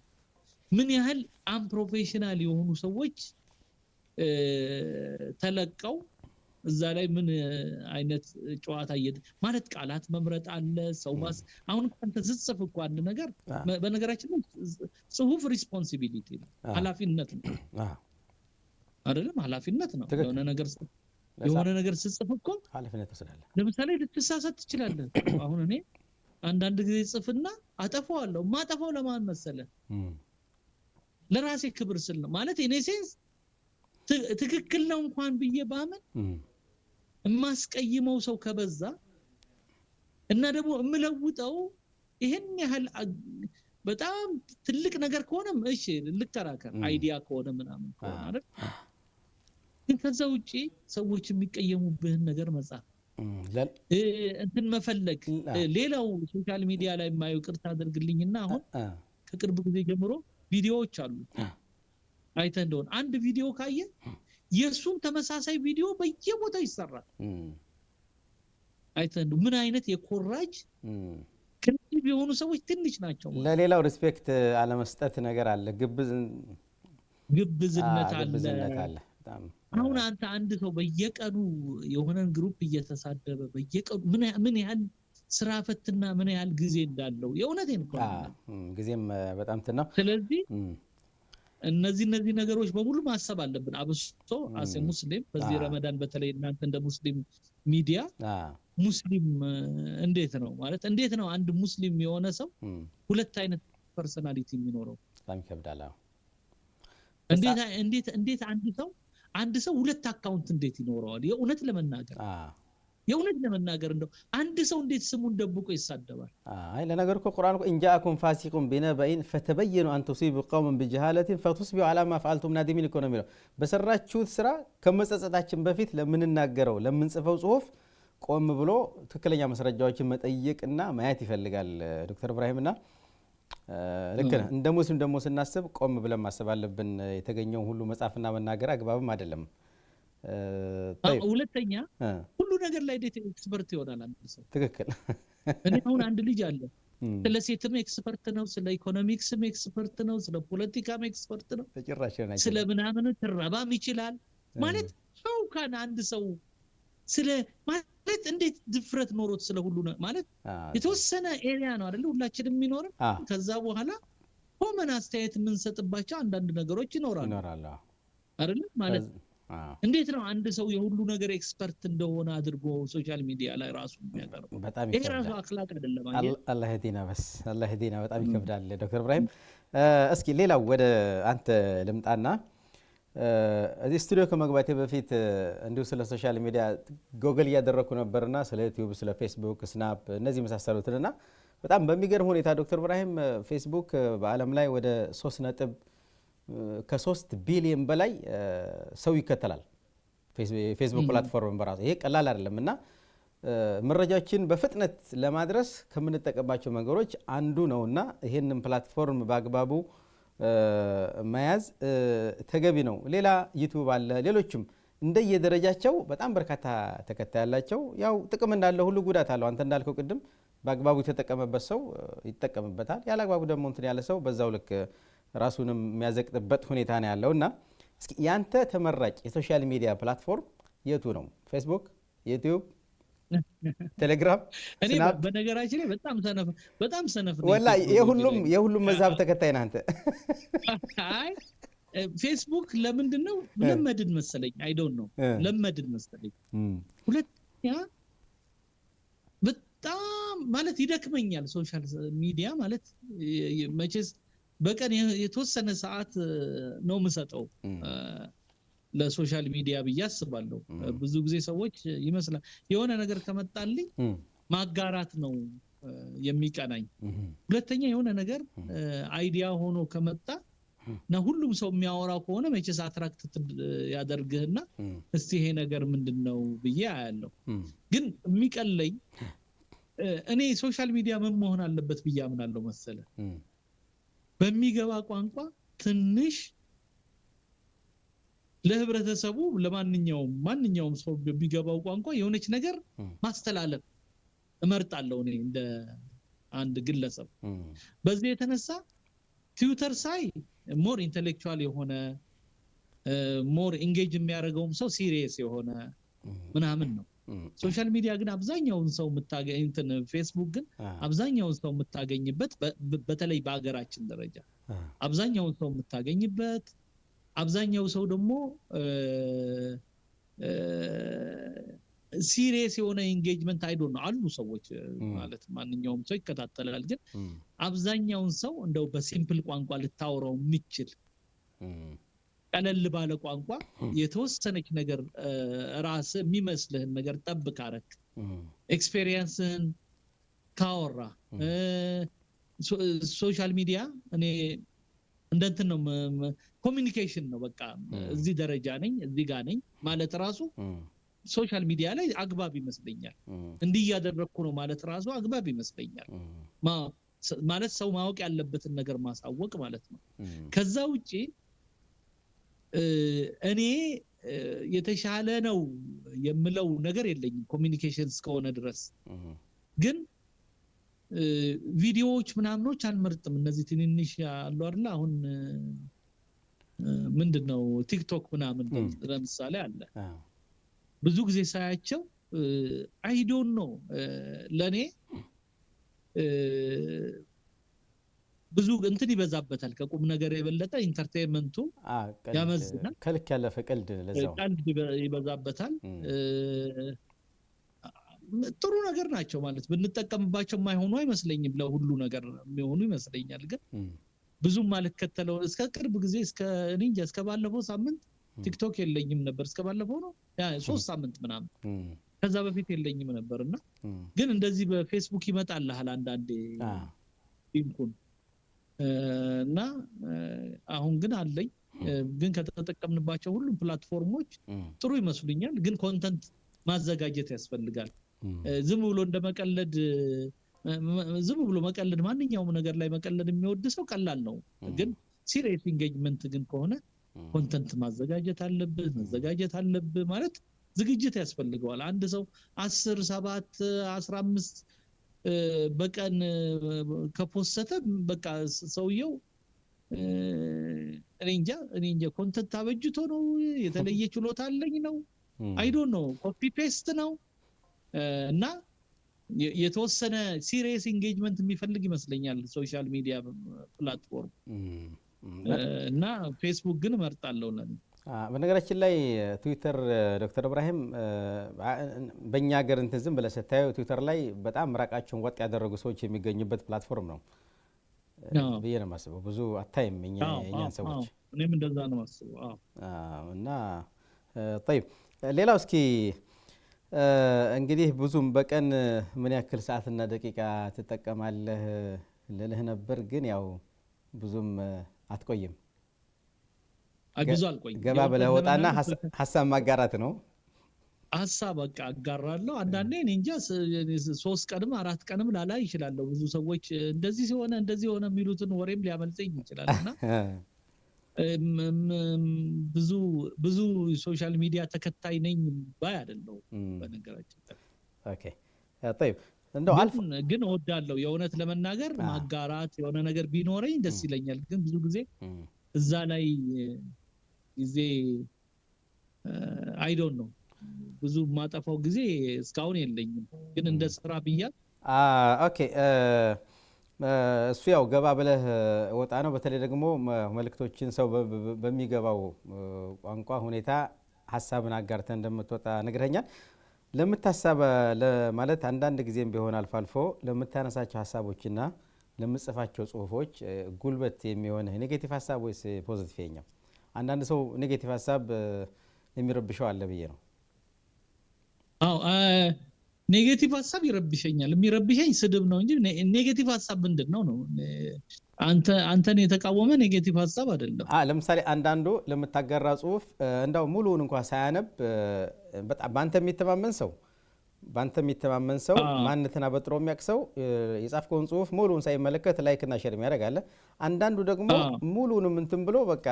ምን ያህል አንፕሮፌሽናል የሆኑ ሰዎች ተለቀው እዛ ላይ ምን አይነት ጨዋታ ማለት ቃላት መምረጥ አለ ሰው ማስ አሁን አንተ ጽፍ እንኳን አንድ ነገር በነገራችን ጽሁፍ ሪስፖንሲቢሊቲ ነው ኃላፊነት ነው አይደለም ኃላፊነት ነው የሆነ ነገር ጽፍ እኮ ኃላፊነት ወስዳለህ ለምሳሌ ልትሳሳት ትችላለህ አሁን እኔ አንድ ጊዜ ጽፍና አጠፋዋለሁ ማጠፋው ለማን መሰለ ለራሴ ክብር ስል ነው ማለት ኢኔሴንስ ትክክል ነው እንኳን ብዬ ባመን ማስቀይመው ሰው ከበዛ እና ደግሞ እምለውጠው ይሄን ያህል በጣም ትልቅ ነገር ከሆነም እሺ ልከራከር አይዲያ ከሆነ ምናምን ከሆነ አይደል ግን ከዛ ውጪ ሰዎች የሚቀየሙብህን ነገር መጻፍ እንትን መፈለግ ሌላው ሶሻል ሚዲያ ላይ የማየው ቅርታ አድርግልኝና አሁን ከቅርብ ጊዜ ጀምሮ ቪዲዮዎች አሉ አይተ እንደሆነ አንድ ቪዲዮ ካየ የሱም ተመሳሳይ ቪዲዮ በየቦታው ይሰራል አይተ እንደው ምን አይነት የኮራጅ ክሪቲቭ የሆኑ ሰዎች ትንሽ ናቸው ለሌላው ሪስፔክት አለመስጠት ነገር አለ ግብዝነት አለ አሁን አንተ ሰው በየቀኑ የሆነን ግሩፕ እየተሳደበ በየቀኑ ምን ያህል ስራ ፈትና ምን ያህል ጊዜ እንዳለው የእውነቴን እኮ ጊዜም በጣም ተናው ስለዚህ እነዚህ ነገሮች በሙሉ ማሰብ አለብን አብሶ አሴ ሙስሊም በዚህ ረመዳን በተለይ እናንተ እንደ ሙስሊም ሚዲያ ሙስሊም እንዴት ነው ማለት እንዴት ነው አንድ ሙስሊም የሆነ ሰው ሁለት አይነት ፐርሰናሊቲ የሚኖረው በጣም ይከብዳል እንዴት አንድ ሰው ሁለት አካውንት እንዴት ይኖረዋል የእውነት ለመናገር እንደው አንድ ሰው እንዴት ስሙን ደብቆ ይሳደባል አይ ለነገር እኮ ቁርአን እኮ እንጃአኩም ፋሲቁን ቢነባኢን ፈተበየኑ አን ቱሲቡ ቀውመን ቢጀሃለቲን ፈቱስቢሑ ዐላ ማ ፈዐልቱም ናዲሚን እኮ ነው የሚለው በሰራችሁት ስራ ከመጸጸታችን በፊት ለምንናገረው ለምንጽፈው ጽሁፍ ቆም ብሎ ትክክለኛ መስረጃዎችን መጠየቅና ማየት ይፈልጋል ዶክተር ኢብራሂምና ልክ ነህ እንደ ሙስሊም ደግሞ ስናስብ ቆም ብለን ማሰብ አለብን የተገኘው ሁሉ መጻፍና መናገር አግባብም አይደለም ሁለተኛ ሁሉ ነገር ላይ ዴት ኤክስፐርት ይሆናል አንድ ሰው ትክክል እኔ አሁን አንድ ልጅ አለ ስለ ሴትም ኤክስፐርት ነው ስለ ኢኮኖሚክስም ኤክስፐርት ነው ስለ ፖለቲካም ኤክስፐርት ነው ስለ ምናምን ትረባም ይችላል ማለት ሰው ካን አንድ ሰው ስለ ማለት እንዴት ድፍረት ኖሮት ስለ ሁሉ ማለት የተወሰነ ኤሪያ ነው አይደል ሁላችንም የሚኖር ከዛ በኋላ ኮመን አስተያየት የምንሰጥባቸው አንዳንድ ነገሮች ይኖራሉ አይደል ማለት እንዴት ነው አንድ ሰው የሁሉ ነገር ኤክስፐርት እንደሆነ አድርጎ ሶሻል ሚዲያ ላይ ራሱ የሚያቀርበው በጣም ይራሱ አክላቅ አይደለም አላህ ይዲና በጣም ይከብዳል ዶክተር ኢብራሂም እስኪ ሌላው ወደ አንተ ልምጣና እዚህ ስቱዲዮ ከመግባቴ በፊት እንዲሁ ስለ ሶሻል ሚዲያ ጎግል ያደረኩ ነበርና ስለ ዩቲዩብ ስለ ፌስቡክ ስናፕ እነዚህ መሳሰሉትና በጣም በሚገርም ሁኔታ ዶክተር ኢብራሂም ፌስቡክ በአለም ላይ ወደ 3 ቢሊዮን በላይ ሰው ይከተላል ፌስቡክ ፕላትፎርም በራሱ ይሄ ቀላል አይደለምና መረጃዎችን በፍጥነት ለማድረስ ከምንጠቀማቸው መንገዶች አንዱ ነውና ይሄንን ፕላትፎርም በአግባቡ መያዝ ተገቢ ነው ሌላ ዩቲዩብ አለ ሌሎችም እንደየደረጃቸው በጣም በርካታ ተከታይ ያላቸው ያው ጥቅም እንዳለ ሁሉ ጉዳት አለው አንተ እንዳልከው ቅድም በአግባቡ የተጠቀመበት ሰው ይተጠቀምበታል ያላግባቡ ደግሞ እንትን ያለ ሰው በዛው ልክ ራሱንም የሚያዘቅጥበት ሁኔታ ነው ያለውና እስኪ ያንተ ተመራጭ የሶሻል ሚዲያ ፕላትፎርም የቱ ነው ፌስቡክ ዩቲዩብ፣ ቴሌግራም፣ እኔ ስናፕ በነገራችን ላይ በጣም ሰነፍ ነኝ። ወላሂ የሁሉም መዛብ ተከታይ ነህ አንተ። አይ ፌስቡክ ለምንድነው ለመድን መሰለኝ አይ ዶንት ኖ ለመድን መሰለኝ። ሁለተኛ በጣም ማለት ይደክመኛል ሶሻል ሚዲያ ማለት መቼስ በቀን የተወሰነ ሰዓት ነው የምሰጠው ለሶሻል ሚዲያ ብዬ አስባለሁ። ብዙ ጊዜ ሰዎች ይመስላል የሆነ ነገር ከመጣልኝ ማጋራት ነው የሚቀናኝ። ሁለተኛ የሆነ ነገር አይዲያ ሆኖ ከመጣ እና ሁሉም ሰው የሚያወራው ከሆነ መቼስ አትራክት ያደርግህና እስቲ ይሄ ነገር ምንድነው ብዬ አያለሁ። ግን የሚቀለኝ እኔ ሶሻል ሚዲያ ምን መሆን አለበት ብዬ አምናለሁ መሰለ በሚገባ ቋንቋ ትንሽ ለህብረተሰቡ ማንኛውም ሰው በሚገባው ቋንቋ የሆነች ነገር ማስተላለፍ እመርጣለሁ እኔ እንደ አንድ ግለሰብ። በዚህ የተነሳ ትዊተር ሳይ ሞር ኢንተሌክቹዋል የሆነ ሞር ኢንጌጅ የሚያደርገውም ሰው ሲሪየስ የሆነ ምናምን ነው። ሶሻል ሚዲያ ግን አብዛኛውን ሰው የምታገኝ ፌስቡክ ግን አብዛኛውን ሰው የምታገኝበት በተለይ በአገራችን ደረጃ አብዛኛውን ሰው የምታገኝበት አብዛኛው ሰው ደግሞ ሲሪየስ የሆነ ኢንጌጅመንት አይዶን አሉ ሰዎች ማለት ማንኛውም ሰው ይከታተላል። ግን አብዛኛውን ሰው እንደው በሲምፕል ቋንቋ ልታወራው የሚችል ቀለል ባለ ቋንቋ የተወሰነች ነገር ራስ የሚመስልህን ነገር ጠብቅ አረክ ኤክስፒሪየንስን ካወራ ሶሻል ሚዲያ እኔ እንደንትን ነው ኮሚኒኬሽን ነው በቃ እዚህ ደረጃ ነኝ እዚህ ጋር ነኝ ማለት ራሱ ሶሻል ሚዲያ ላይ አግባብ ይመስለኛል። እንዲህ ያደረኩ ነው ማለት ራሱ አግባብ ይመስለኛል። ማለት ሰው ማወቅ ያለበትን ነገር ማሳወቅ ማለት ነው። ከዛ ውጪ እኔ የተሻለ ነው የምለው ነገር የለኝም ኮሚኒኬሽን እስከሆነ ድረስ። ግን ቪዲዮዎች ምናምኖች አልመርጥም። እነዚህ ትንንሽ ያሉ አይደል አሁን ምንድነው ቲክቶክ ምናምን ለምሳሌ አለ ብዙ ጊዜ ሳያቸው አይ ዶንት ኖ ለኔ ብዙ እንትን ይበዛበታል ከቁም ነገር የበለጠ ኢንተርቴይንመንቱ ያመዝናል። ከልክ ያለፈ ቀልድ ለዛው ቀልድ ይበዛበታል። ጥሩ ነገር ናቸው ማለት ብንጠቀምባቸው የማይሆኑ አይመስለኝም ለሁሉ ነገር የሚሆኑ ይመስለኛል። ግን ብዙም ማልከተለው እስከ ቅርብ ጊዜ እስከ እንጃ እስከ ባለፈው ሳምንት ቲክቶክ የለኝም ነበር። እስከ ባለፈው ነው ያ 3 ሳምንት ምናምን ከዛ በፊት የለኝም ነበርና ግን እንደዚህ በፌስቡክ ይመጣልሃል አንዳንዴ ሊንኩን እና አሁን ግን አለኝ። ግን ከተጠቀምንባቸው ሁሉም ፕላትፎርሞች ጥሩ ይመስሉኛል። ግን ኮንተንት ማዘጋጀት ያስፈልጋል። ዝም ብሎ እንደመቀለድ ዝም ብሎ መቀለድ ማንኛውም ነገር ላይ መቀለድ የሚወድ ሰው ቀላል ነው። ግን ሲሪየስ ኢንጌጅመንት ግን ከሆነ ኮንተንት ማዘጋጀት አለብህ ማለት ዝግጅት ያስፈልገዋል። አንድ ሰው 10 7 15 በቀን ከፖስተ በቃ ሰውየው እኔ እንጃ ኮንተንት አበጅቶ ነው የተለየ ችሎታ አለኝ ነው አይ ዶንት ኖ ኮፒ ፔስት ነው እና የተወሰነ ሲሪየስ ኢንጌጅመንት የሚፈልግ ይመስለኛል ሶሻል ሚዲያ ፕላትፎርም እና ፌስቡክ ግን እመርጣለሁ ለኔ። በነገራችን ላይ ትዊተር ዶክተር ኢብራሂም በእኛ ሀገር እንትን ዝም ብለህ ስታየው ትዊተር ላይ በጣም ምራቃቸውን ወጥ ያደረጉ ሰዎች የሚገኙበት ፕላትፎርም ነው ብዬ ነው የማስበው። ብዙ አታይም እኛን ሰዎች። እኔም እንደዛ ነው የማስበው። እና طيب ሌላው እስኪ እንግዲህ ብዙም በቀን ምን ያክል ሰዓትና ደቂቃ ትጠቀማለህ ልልህ ነበር። ግን ያው ብዙም አትቆይም። ብዙ አልቆይም። ገባ ብለህ ወጣና ሀሳብ ማጋራት ነው። ሀሳብ በቃ አጋራለሁ። አንዳንዴ እኔ እንጃ 3 ቀንም 4 ቀንም ላላይ ይችላልው። ብዙ ሰዎች እንደዚህ ሆነ የሚሉትን ወሬም ሊያመልጠኝ ይችላልና ብዙ ሶሻል ሚዲያ ተከታይ ነኝ ባይ አይደለም በነገራችን። ኦኬ طيب እንደው ግን እወዳለሁ የእውነት ለመናገር ማጋራት የሆነ ነገር ቢኖረኝ ደስ ይለኛል። ግን ብዙ ጊዜ እዛ ላይ ጊዜ አይ ዶንት ኖ ብዙ ማጠፋው ጊዜ እስካሁን የለኝም ግን እንደ ስራ ብያ ኦኬ እሱ ያው ገባ ብለህ ወጣ ነው በተለይ ደግሞ መልእክቶችን ሰው በሚገባው ቋንቋ ሁኔታ ሐሳብን አጋርተን እንደምትወጣ ነግረኛል ለምታሳበ ለማለት አንዳንድ ጊዜም ቢሆን አልፋልፎ ለምታነሳቸው ሐሳቦችና ለምጽፋቸው ጽሁፎች ጉልበት የሚሆን ኔጌቲቭ ሐሳብ ወይስ ፖዚቲቭ የኛው አንዳንድ ሰው ኔጌቲቭ ሐሳብ የሚረብሸው አለ ብዬ ነው አው ኔጌቲቭ ሐሳብ ይረብሸኛል የሚረብሸኝ ስድብ ነው እንጂ ኔጌቲቭ ሐሳብ ምንድነው ነው አንተን የተቃወመ ኔጌቲቭ ሐሳብ አይደለም ለምሳሌ አንዳንዱ ለምታጋራ ጽሁፍ እንዳው ሙሉውን እንኳን ሳያነብ በጣም ባንተ የሚተማመን ሰው ማንነትን አበጥሮ የሚያክሰው የጻፍከውን ጽሁፍ ሙሉውን ሳይመለከት ላይክ እና ሼር ያደርጋል አንዳንዱ ደግሞ ሙሉውንም እንትን ብሎ በቃ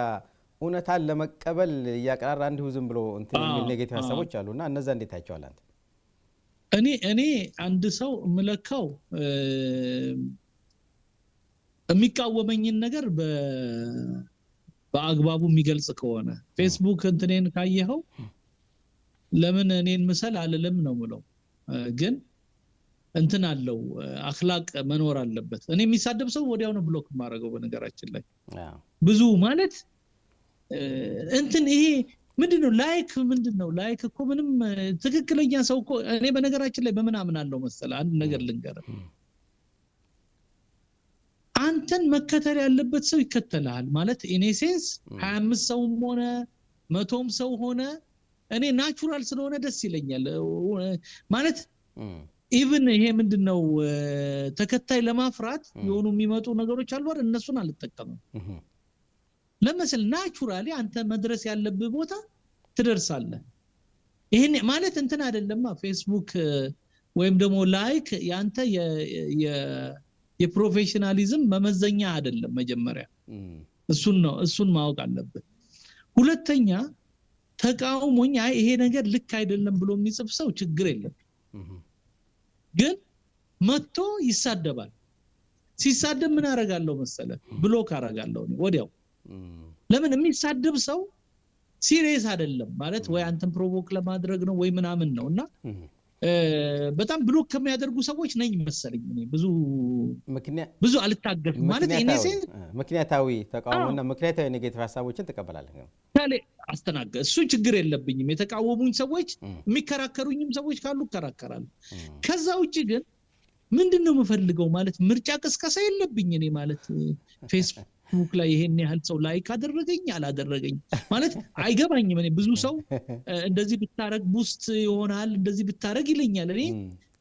እውነታን ለመቀበል ያቀራራ እንዲሁ ዝም ብሎ እንትን የሚል ኔጌቲቭ ሐሳቦች አሉና እነዛ እንዴት ታያቸዋል አንተ እኔ አንድ ሰው መለካው የሚቃወመኝን ነገር በአግባቡ የሚገልጽ ከሆነ ፌስቡክ እንትኔን ካየኸው ለምን እኔን ምሰል አለለም ነው ምለው ግን እንትን አለው አኽላቅ መኖር አለበት እኔ የሚሳደብ ሰው ወዲያው ነው ብሎክ ማድረገው በነገራችን ላይ ብዙ ማለት እንትን ይሄ ምንድነው ላይክ እኮ ምንም ትክክለኛ ሰው እኮ እኔ በነገራችን ላይ በምን አምናለሁ መሰለ አንድ ነገር ልንገርህ አንተን መከተል ያለበት ሰው ይከተላል ማለት ኢን ሴንስ 25 ሰውም ሆነ 100ም ሰው ሆነ እኔ ናቹራል ስለሆነ ደስ ይለኛል ማለት ኢቭን ይሄ ምንድነው ተከታይ ለማፍራት የሆኑ የሚመጡ ነገሮች አሉ አይደል እነሱን አልተጠቀምም ለምሳሌ ናቹራሊ አንተ መድረስ ያለብህ ቦታ ትደርሳለህ ይሄን ማለት እንትን አይደለማ ፌስቡክ ወይም ደግሞ ላይክ ያንተ የፕሮፌሽናሊዝም መመዘኛ አይደለም መጀመሪያ እሱን ማወቅ አለበት ሁለተኛ ተቃውሞኝ ይሄ ነገር ልክ አይደለም ብሎ የሚጽፍ ሰው ችግር የለም ግን መጥቶ ይሳደባል ሲሳደብ ምን አረጋለሁ መሰለ ብሎክ አረጋለሁ ወዲያው ለምን የሚሳደብ ሰው ሲሪየስ አይደለም ማለት ወይ አንተን ፕሮቮክ ለማድረግ ነው ወይ ምናምን ነውና በጣም ብሎክ ከሚያደርጉ ሰዎች ነኝ መሰለኝ እኔ ብዙ አልታገፍም ማለት እኔ ምክንያታዊ ተቃውሞና ምክንያታዊ ኔጌቲቭ ሐሳቦችን ተቀበላለህ ታለ አስተናገ እሱ ችግር የለብኝም የተቃወሙኝ ሰዎች የሚከራከሩኝም ሰዎች ካሉ ከራከራሉ ከዛ ውጪ ግን ምንድነው የምፈልገው ማለት ምርጫ ቅስቀሳ የለብኝ እኔ ማለት ፌስቡክ ላይ ይሄን ያህል ሰው ላይክ አደረገኝ አላደረገኝ ማለት አይገባኝም እኔ ብዙ ሰው እንደዚህ ብታረግ ቡስት ይሆናል እንደዚህ ብታረግ ይለኛል እኔ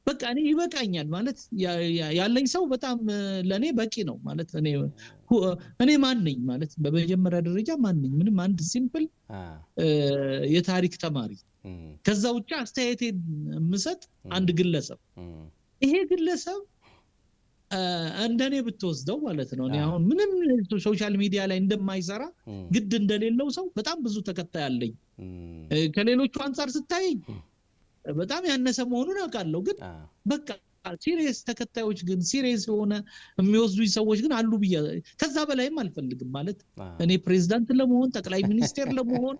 በቃ እኔ ይበቃኛል ማለት ያለኝ ሰው በጣም ለኔ በቂ ነው ማለት እኔ ማን ነኝ ማለት በመጀመሪያ ደረጃ ማን ነኝ ምንም አንድ ሲምፕል የታሪክ ተማሪ ከዛ ውጪ አስተያየቴን ምሰጥ አንድ ግለሰብ ይሄ ግለሰብ እንደኔ ብትወስደው ማለት ነው እኔ አሁን ምንም ሶሻል ሚዲያ ላይ እንደማይሰራ ግድ እንደሌለው ሰው በጣም ብዙ ተከታይ አለኝ ከሌሎቹ አንፃር ስታይ በጣም ያነሰ መሆኑን አውቃለሁ ግን በቃ ሲሪየስ ተከታዮች ግን ሲሪየስ ሆነ የሚወስዱኝ ሰዎች ግን አሉ ብዬ ከዛ በላይም አልፈልግም ማለት እኔ ፕሬዝዳንት ለመሆን ጠቅላይ ሚኒስቴር ለመሆን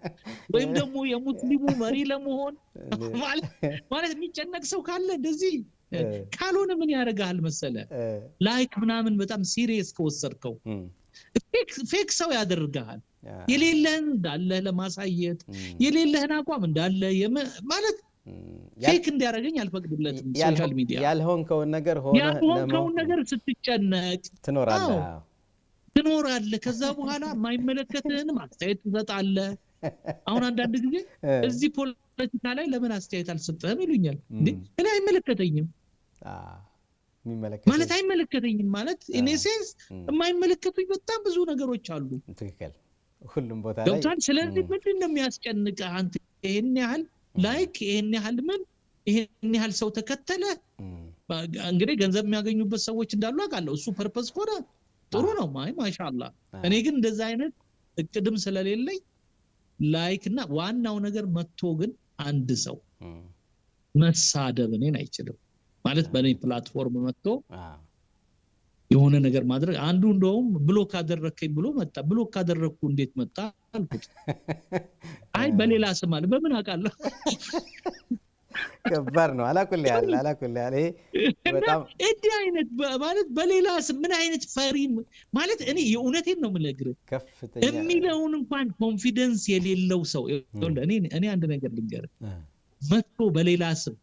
ወይም ደግሞ የሙስሊሙ መሪ ለመሆን ማለት የሚጨነቅ ሰው ካለ እንደዚህ ካልሆነ ምን ያደርጋል መሰለ ላይክ ምናምን በጣም ሲሪየስ ከወሰድከው ፌክ ሰው ያደርጋል የሌለህን እንዳለ ለማሳየት የሌለህን አቋም እንዳለ ማለት ፌክ እንዲያደርገኝ አልፈቅድለትም ሶሻል ሚዲያ ያልሆንከውን ነገር ስትጨነቅ ትኖራለህ ከዛ በኋላ የማይመለከትህንም አስተያየት ትሰጣለህ አሁን አንዳንድ ጊዜ እዚህ ፖለቲካ ላይ ለምን አስተያየት አልሰጠህም ይሉኛል እንዴ እኔ አይመለከተኝም ማለት አይመለከተኝም ማለት ኢን ሴንስ የማይመለከቱኝ በጣም ብዙ ነገሮች አሉ ትክክል ሁሉም ቦታ ላይ ስለዚህ ምንድነው የሚያስጨንቀህ አንተ ይሄን ያህል ላይክ ይሄን ያህል ምን ይሄን ያህል ሰው ተከተለ እንግዲህ ገንዘብ የሚያገኙበት ሰዎች እንዳሉ አውቃለሁ እሱ ፐርፐስ ሆነ ጥሩ ነው ማሻአላህ እኔ ግን እንደዛ አይነት እቅድም ስለሌለኝ ላይክ እና ዋናው ነገር መጥቶ ግን አንድ ሰው መሳደብ እኔን አይችልም ማለት በኔ ፕላትፎርም መጥቶ የሆነ ነገር ማድረግ አንዱ እንደውም ብሎክ አደረከኝ ብሎ መጣ ብሎክ አደረኩ እንዴት መጣ አልኩት አይ በሌላ ስም አለ በምን አውቃለሁ ከባድ ነው። አላኩል ያለ ይሄ በጣም እንዲህ አይነት ማለት በሌላ ምን አይነት ፈሪ ማለት እኔ የእውነቴን ነው የምነግርህ ከፍተኛ የሚለውን እንኳን ኮንፊደንስ የሌለው ሰው እኔ አንድ ነገር ልንገርህ መጥቶ በሌላ ስም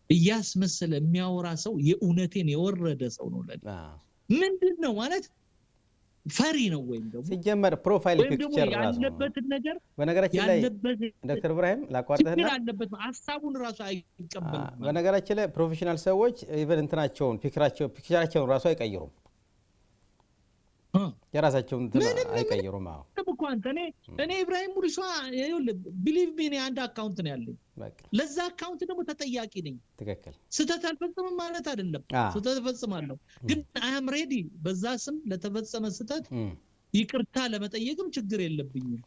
እያስመሰለ የሚያወራ ሰው የእውነቴን የወረደ ሰው ነው ለኔ። ምንድነው ማለት ፈሪ ነው ወይም ደግሞ ሲጀመር ፕሮፋይል ፒክቸር ራሱ ያለበት ነገር በነገራችን ላይ ዶክተር ኢብራሂም ላቋርጥህና ያለበት ሐሳቡን ራሱ አይቀበልም። በነገራችን ላይ ፕሮፌሽናል ሰዎች ኢቨን እንትናቸውን ፒክቸራቸውን ራሱ አይቀይሩም። የራሳቸውን አይቀይሩም። አዎ እኔ ኢብራሂም ሙሪሷ ቢሊቭ ሚ አንድ አካውንት ነው ያለኝ። ለዛ አካውንት ደግሞ ተጠያቂ ነኝ። ትክክል። ስተት አልፈጽምም ማለት አይደለም። ስተት እፈጽማለሁ፣ ግን አይ አም ሬዲ በዛ ስም ለተፈጸመ ስተት ይቅርታ ለመጠየቅም ችግር የለብኝም።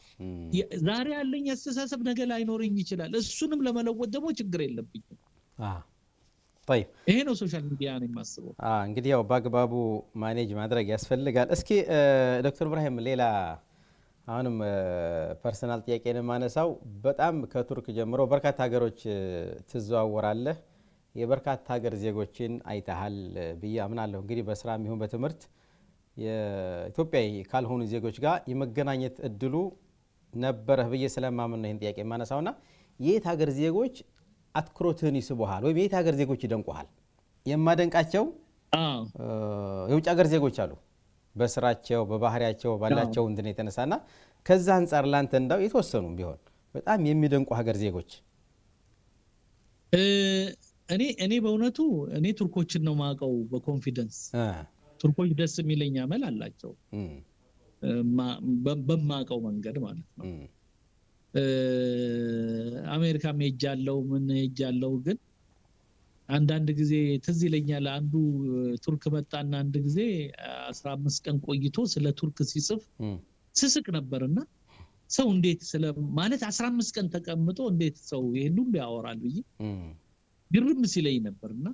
ዛሬ ያለኝ አስተሳሰብ ነገ ላይኖርኝ ይችላል። እሱንም ለመለወጥ ደግሞ ችግር የለብኝም። طيب ይሄ ነው ሶሻል ሚዲያ ነው የማስበው። እንግዲህ ያው በአግባቡ ማኔጅ ማድረግ ያስፈልጋል። እስኪ ዶክተር ኢብራሂም ሌላ አሁንም ፐርሰናል ጥያቄ ነው የማነሳው። በጣም ከቱርክ ጀምሮ በርካታ ሀገሮች ትዘዋወራለህ። የበርካታ ሀገር ዜጎችን አይተሃል ብዬ አምናለሁ። እንግዲህ በስራም ይሁን በትምህርት የኢትዮጵያዊ ካልሆኑ ዜጎች ጋር የመገናኘት እድሉ ነበረህ ብዬ ስለማምን ነው ይህን ጥያቄ የማነሳውና የት ሀገር ዜጎች አትኩሮትህን ይስቡሃል ወይም የት ሀገር ዜጎች ይደንቁሃል? የማደንቃቸው የውጭ ሀገር ዜጎች አሉ በስራቸው በባህሪያቸው ባላቸው እንትን የተነሳና ከዛ አንፃር ላንተ እንዳው የተወሰኑም ቢሆን በጣም የሚደንቁ ሀገር ዜጎች። እኔ በእውነቱ እኔ ቱርኮችን ነው ማቀው በኮንፊደንስ። ቱርኮች ደስ የሚለኝ አመል አላቸው በማቀው መንገድ ማለት ነው። አሜሪካም ሄጃለሁ ምን ሄጃለሁ፣ ግን አንዳንድ ጊዜ ትዝ ይለኛል አንዱ ቱርክ መጣና አንድ ጊዜ 15 ቀን ቆይቶ ስለ ቱርክ ሲጽፍ ስስቅ ነበርና ሰው እንዴት ስለ ማለት 15 ቀን ተቀምጦ እንዴት ሰው ይሄን ሁሉ ያወራል ብዬ ግርም ሲለኝ ነበርና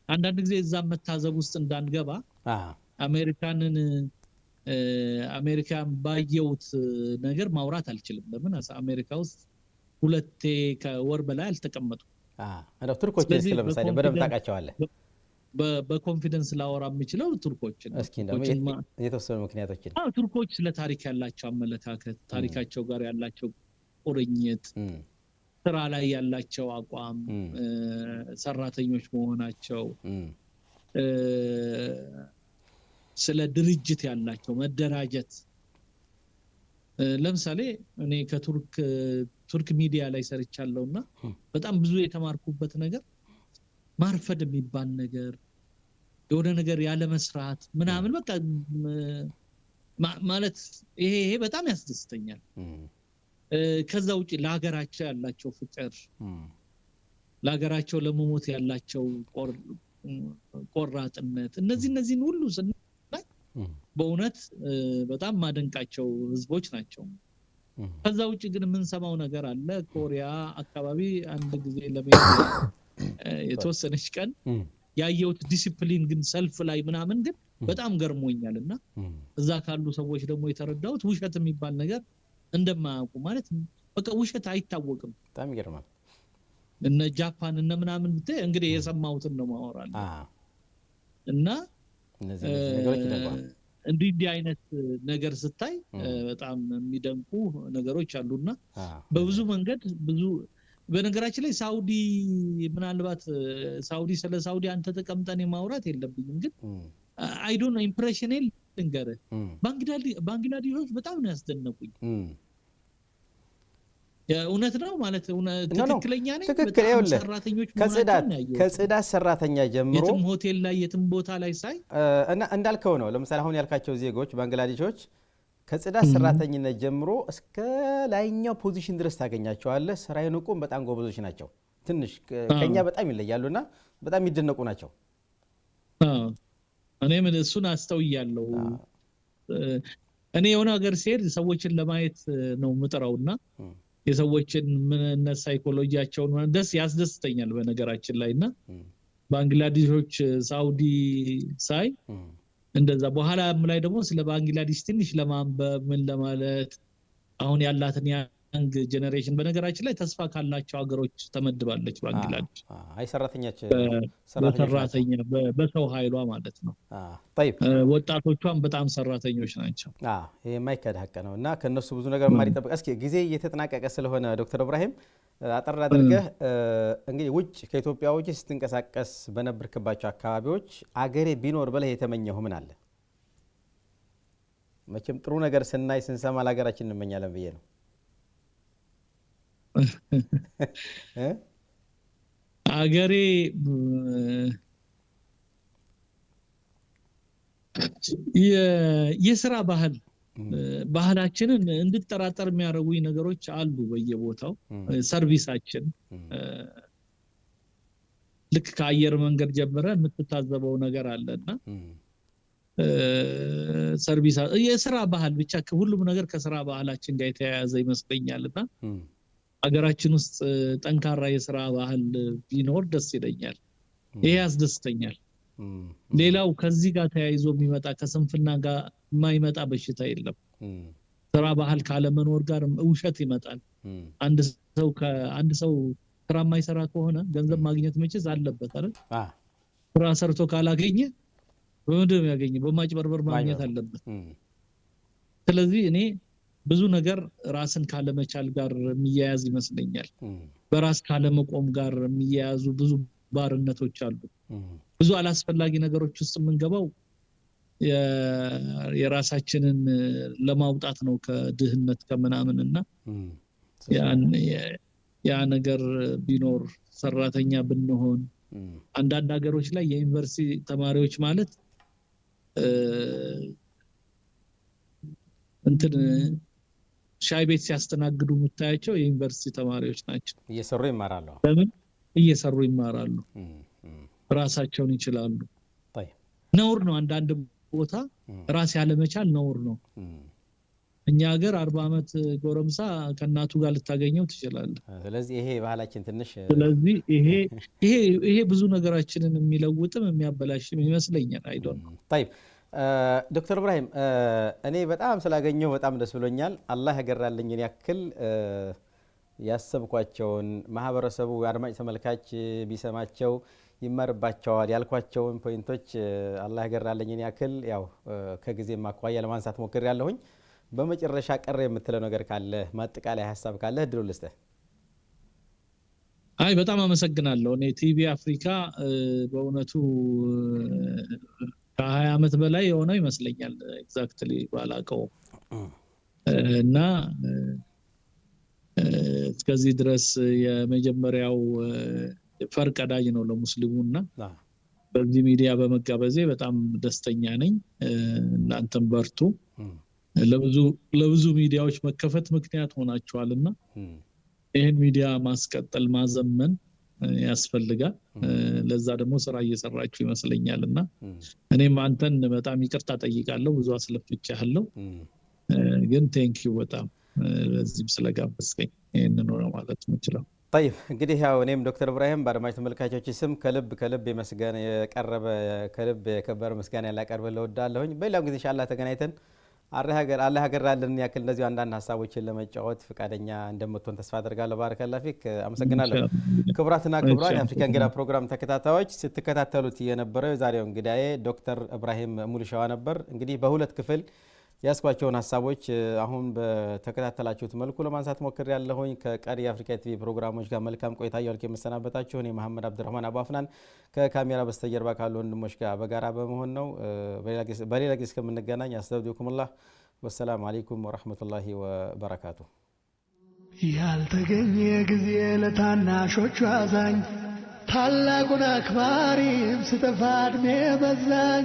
አንዳንድ ጊዜ እዛም መታዘብ ውስጥ እንዳንገባ አሜሪካን ባየውት ነገር ማውራት አልችልም። ለምን አሜሪካ ውስጥ ሁለቴ ከወር በላይ አልተቀመጥኩም። አዎ ቱርኮች ለምሳሌ በደንብ ታውቃቸዋለህ? በኮንፊደንስ ላወራ የምችለው ቱርኮችን። እስኪ እንደውም የተወሰኑ ምክንያቶችን። ቱርኮች ስለ ታሪክ ያላቸው አመለካከት፣ ታሪካቸው ጋር ያላቸው ቁርኝት፣ ስራ ላይ ያላቸው አቋም፣ ሰራተኞች መሆናቸው፣ ስለ ድርጅት ያላቸው መደራጀት። ለምሳሌ እኔ ከቱርክ ሚዲያ ላይ ሰርቻለሁና በጣም ብዙ የተማርኩበት ነገር ማርፈድ የሚባል ነገር፣ የሆነ ነገር ያለ መስራት ምናምን በቃ ማለት ይሄ በጣም ያስደስተኛል። ከዛ ውጪ ለሀገራቸው ያላቸው ፍቅር፣ ለሀገራቸው ለመሞት ያላቸው ቆራጥነት፣ እነዚህን ሁሉ ስናይ በእውነት በጣም ማደንቃቸው ህዝቦች ናቸው። ከዛ ውጪ ግን የምንሰማው ነገር አለ። ኮሪያ አካባቢ አንድ ጊዜ ለመሄድ የተወሰነች ቀን ያየሁት ዲሲፕሊን ግን ሰልፍ ላይ ምናምን ግን በጣም ገርሞኛልና እዛ ካሉ ሰዎች ደግሞ የተረዳሁት ውሸት የሚባል ነገር እንደማያውቁ፣ ማለት በቃ ውሸት አይታወቅም። በጣም ይገርማል። እነ ጃፓን እነ ምናምን ብታይ እንግዲህ የሰማሁትን ነው ማወራለሁ። እና እነዚህ ነገሮች ይደንቃሉ። እንዲህ አይነት ነገር ስታይ በጣም የሚደንቁ ነገሮች አሉና በብዙ መንገድ ብዙ። በነገራችን ላይ ሳውዲ ምናልባት ስለ ሳውዲ አንተ ተቀምጠን ማውራት የለብኝም፣ ግን አይ ዶንት ኖ ኢምፕሬሽን ልንገርህ። ባንግላዴሾች በጣም ነው ያስደነቁኝ። እውነት ነው ማለት ትክክለኛ ነኝ። በጣም ሰራተኞች ከጽዳት ሰራተኛ ጀምሮ የትም ሆቴል ላይ የትም ቦታ ላይ ሳይ እንዳልከው ነው። ለምሳሌ አሁን ያልካቸው ዜጎች ባንግላዴሾች ከጽዳት ሰራተኝነት ጀምሮ እስከ ላይኛው ፖዚሽን ድረስ ታገኛቸዋለህ። ስራ የንቁም በጣም ጎበዞች ናቸው። ትንሽ ከኛ በጣም ይለያሉና በጣም የሚደነቁ ናቸው። እኔም እሱን አስተውያለሁ። እኔ የሆነ ሀገር ሲሄድ ሰዎችን ለማየት ነው ምጥራውና የሰዎችን ምንነት ሳይኮሎጂያቸውን ደስ ያስደስተኛል በነገራችን ላይና ባንግላዴሾች ሳውዲ ሳይ እንደዛ በኋላም ላይ ደግሞ ስለ ባንግላዴሽ ትንሽ ለማንበብ ምን ለማለት አሁን ያላትን ያንግ ጀነሬሽን በነገራችን ላይ ተስፋ ካላቸው ሀገሮች ተመድባለች ባንግላዴሽ አይ ሰራተኛ በሰው ኃይሏ ማለት ነው طيب ወጣቶቿም በጣም ሰራተኞች ናቸው ይሄ ማይከዳ ሀቅ ነውና ከነሱ ብዙ ነገር ማሪ ጠብቅ እስኪ ጊዜ እየተጠናቀቀ ስለሆነ ዶክተር ኢብራሂም አጠር አድርገህ እንግዲህ ውጭ ከኢትዮጵያ ውጭ ስትንቀሳቀስ በነበርክባቸው አካባቢዎች አገሬ ቢኖር በለህ የተመኘው ምን አለ መቼም ጥሩ ነገር ስናይ ስንሰማ ለሀገራችን እንመኛለን ብዬ ነው አገሬ የሥራ ባህላችንን እንድትጠራጠር የሚያደርጉኝ ነገሮች አሉ በየቦታው ሰርቪሳችን ልክ ከአየር መንገድ ጀምረ የምትታዘበው ነገር አለና ሰርቪስ የሥራ ባህል ብቻ ሁሉም ነገር ከሥራ ባህላችን ጋር የተያያዘ ይመስለኛልና አገራችን ውስጥ ጠንካራ የሥራ ባህል ቢኖር ደስ ይለኛል ይሄ ያስደስተኛል ሌላው ከዚህ ጋር ተያይዞ የሚመጣ ከስንፍና ጋር የማይመጣ በሽታ የለም ሥራ ባህል ካለ መኖር ጋር ውሸት ይመጣል አንድ ሰው ስራ የማይሰራ ከሆነ ገንዘብ ማግኘት መቼስ አለበት አይደል ስራ ሰርቶ ካላገኘ በምንድነው ያገኘ በማጭበርበር ማግኘት አለበት ስለዚህ እኔ ብዙ ነገር ራስን ካለመቻል ጋር የሚያያዝ ይመስለኛል በራስ ካለመቆም ጋር የሚያያዙ ብዙ ባርነቶች አሉ ብዙ አላስፈላጊ ነገሮች ውስጥ የምንገባው የራሳችንን ለማውጣት ነው ከድህነት ከመናምንና ያ ነገር ቢኖር ሰራተኛ ብንሆን አንዳንድ ሀገሮች ላይ የዩኒቨርሲቲ ተማሪዎች ማለት እንትን ሻይ ቤት ሲያስተናግዱ የምታያቸው የዩኒቨርሲቲ ተማሪዎች ናቸው እየሰሩ ይማራሉ ራሳቸውን ይችላሉ ነውር ነው አንዳንድ ቦታ ራስ ያለ መቻል ነውር ነው እኛ ሀገር 40 አመት ጎረምሳ ከናቱ ጋር ልታገኘው ትችላለህ ስለዚህ ይሄ ባህላችን ትንሽ ስለዚህ ይሄ ብዙ ነገራችንን የሚለውጥም የሚያበላሽም ይመስለኛል አይዶን طيب ዶክተር ኢብራሂም እኔ በጣም ስላገኘው በጣም ደስ ብሎኛል አላህ ያገራልኝን ያክል ያሰብኳቸውን ማህበረሰቡ አድማጭ ተመልካች ቢሰማቸው ይማርባቸዋል ያልኳቸውን ፖይንቶች አላህ ያገራልኝን ያክል ያው ከጊዜ ማቋያ ለማንሳት ሞክሬያለሁኝ በመጨረሻ ቀረ የምትለው ነገር ካለ ማጥቃላይ ሐሳብ ካለ እድሉ ልስጥህ አይ በጣም አመሰግናለሁ እኔ ቲቪ አፍሪካ በእውነቱ ከ20 አመት በላይ የሆነው ይመስለኛል ኤግዛክትሊ ባላቀው እና እስከዚህ ድረስ የመጀመሪያው ፈርቀዳጅ ነው ለሙስሊሙና በዚህ ሚዲያ በመጋበዜ በጣም ደስተኛ ነኝ እናንተም በርቱ ለብዙ ሚዲያዎች መከፈት ምክንያት ሆናችኋልና ይሄን ሚዲያ ማስቀጠል ማዘመን ያስፈልጋል ለዛ ደግሞ ስራ እየሰራችሁ ይመስለኛልና እኔም አንተን በጣም ይቅርታ ጠይቃለሁ ብዙ አስለፍቻለሁ ግን ቴንኪው በጣም ለዚህ ስለጋበዝከኝ ይሄንን ነው ማለት የምችለው طيب እንግዲህ ያው እኔም ዶክተር ኢብራሂም በአድማጭ ተመልካቾች ስም ከልብ የመስገን የቀረበ ከልብ የከበረ መስጋና ያላቀርብልህ ወዳለሁኝ በሌላው ጊዜ ኢንሻአላህ ተገናኝተን አላህ ያገራልን ያክል እንደዚህ አንዳንድ ሀሳቦችን ለመጫወት ፍቃደኛ እንደምትሆን ተስፋ አደርጋለሁ ባረከላሁ ፊክ አመሰግናለሁ ክቡራትና ክቡራን የአፍሪካ እንግዳ ፕሮግራም ተከታታዮች ስትከታተሉት የነበረው ዛሬው እንግዳዬ ዶክተር ኢብራሂም ሙሉሻዋ ነበር እንግዲህ በሁለት ክፍል ያስኳቸውን ሀሳቦች አሁን በተከታተላችሁት መልኩ ለማንሳት ሞክሬያለሁኝ ከቀሪ የአፍሪካ ቲቪ ፕሮግራሞች ጋር መልካም ቆይታ ያልኩ የመሰናበታችሁ እኔ መሐመድ አብዱራህማን አባፍናን ከካሜራ በስተጀርባ ካሉ ወንድሞች ጋር በጋራ በመሆን ነው በሌላ ጊዜ እስከምንገናኝ አስተውዲኩሙላህ ወሰላሙ አለይኩም ወራህመቱላሂ ወበረካቱ ያልተገኘ ጊዜ ለታናሾቹ አዛኝ ታላቁን አክባሪም ስተፋድሜ በዛኝ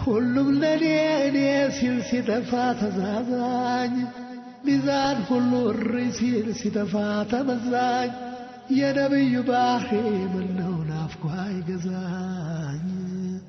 ሁሉም ለኔ ሲል ሲተፋ ተዛዛኝ ሚዛን ሁሉ ሲል ሲተፋ ተመዛኝ የነብዩ ባህሪ ምነው ናፍቆ አይገዛኝ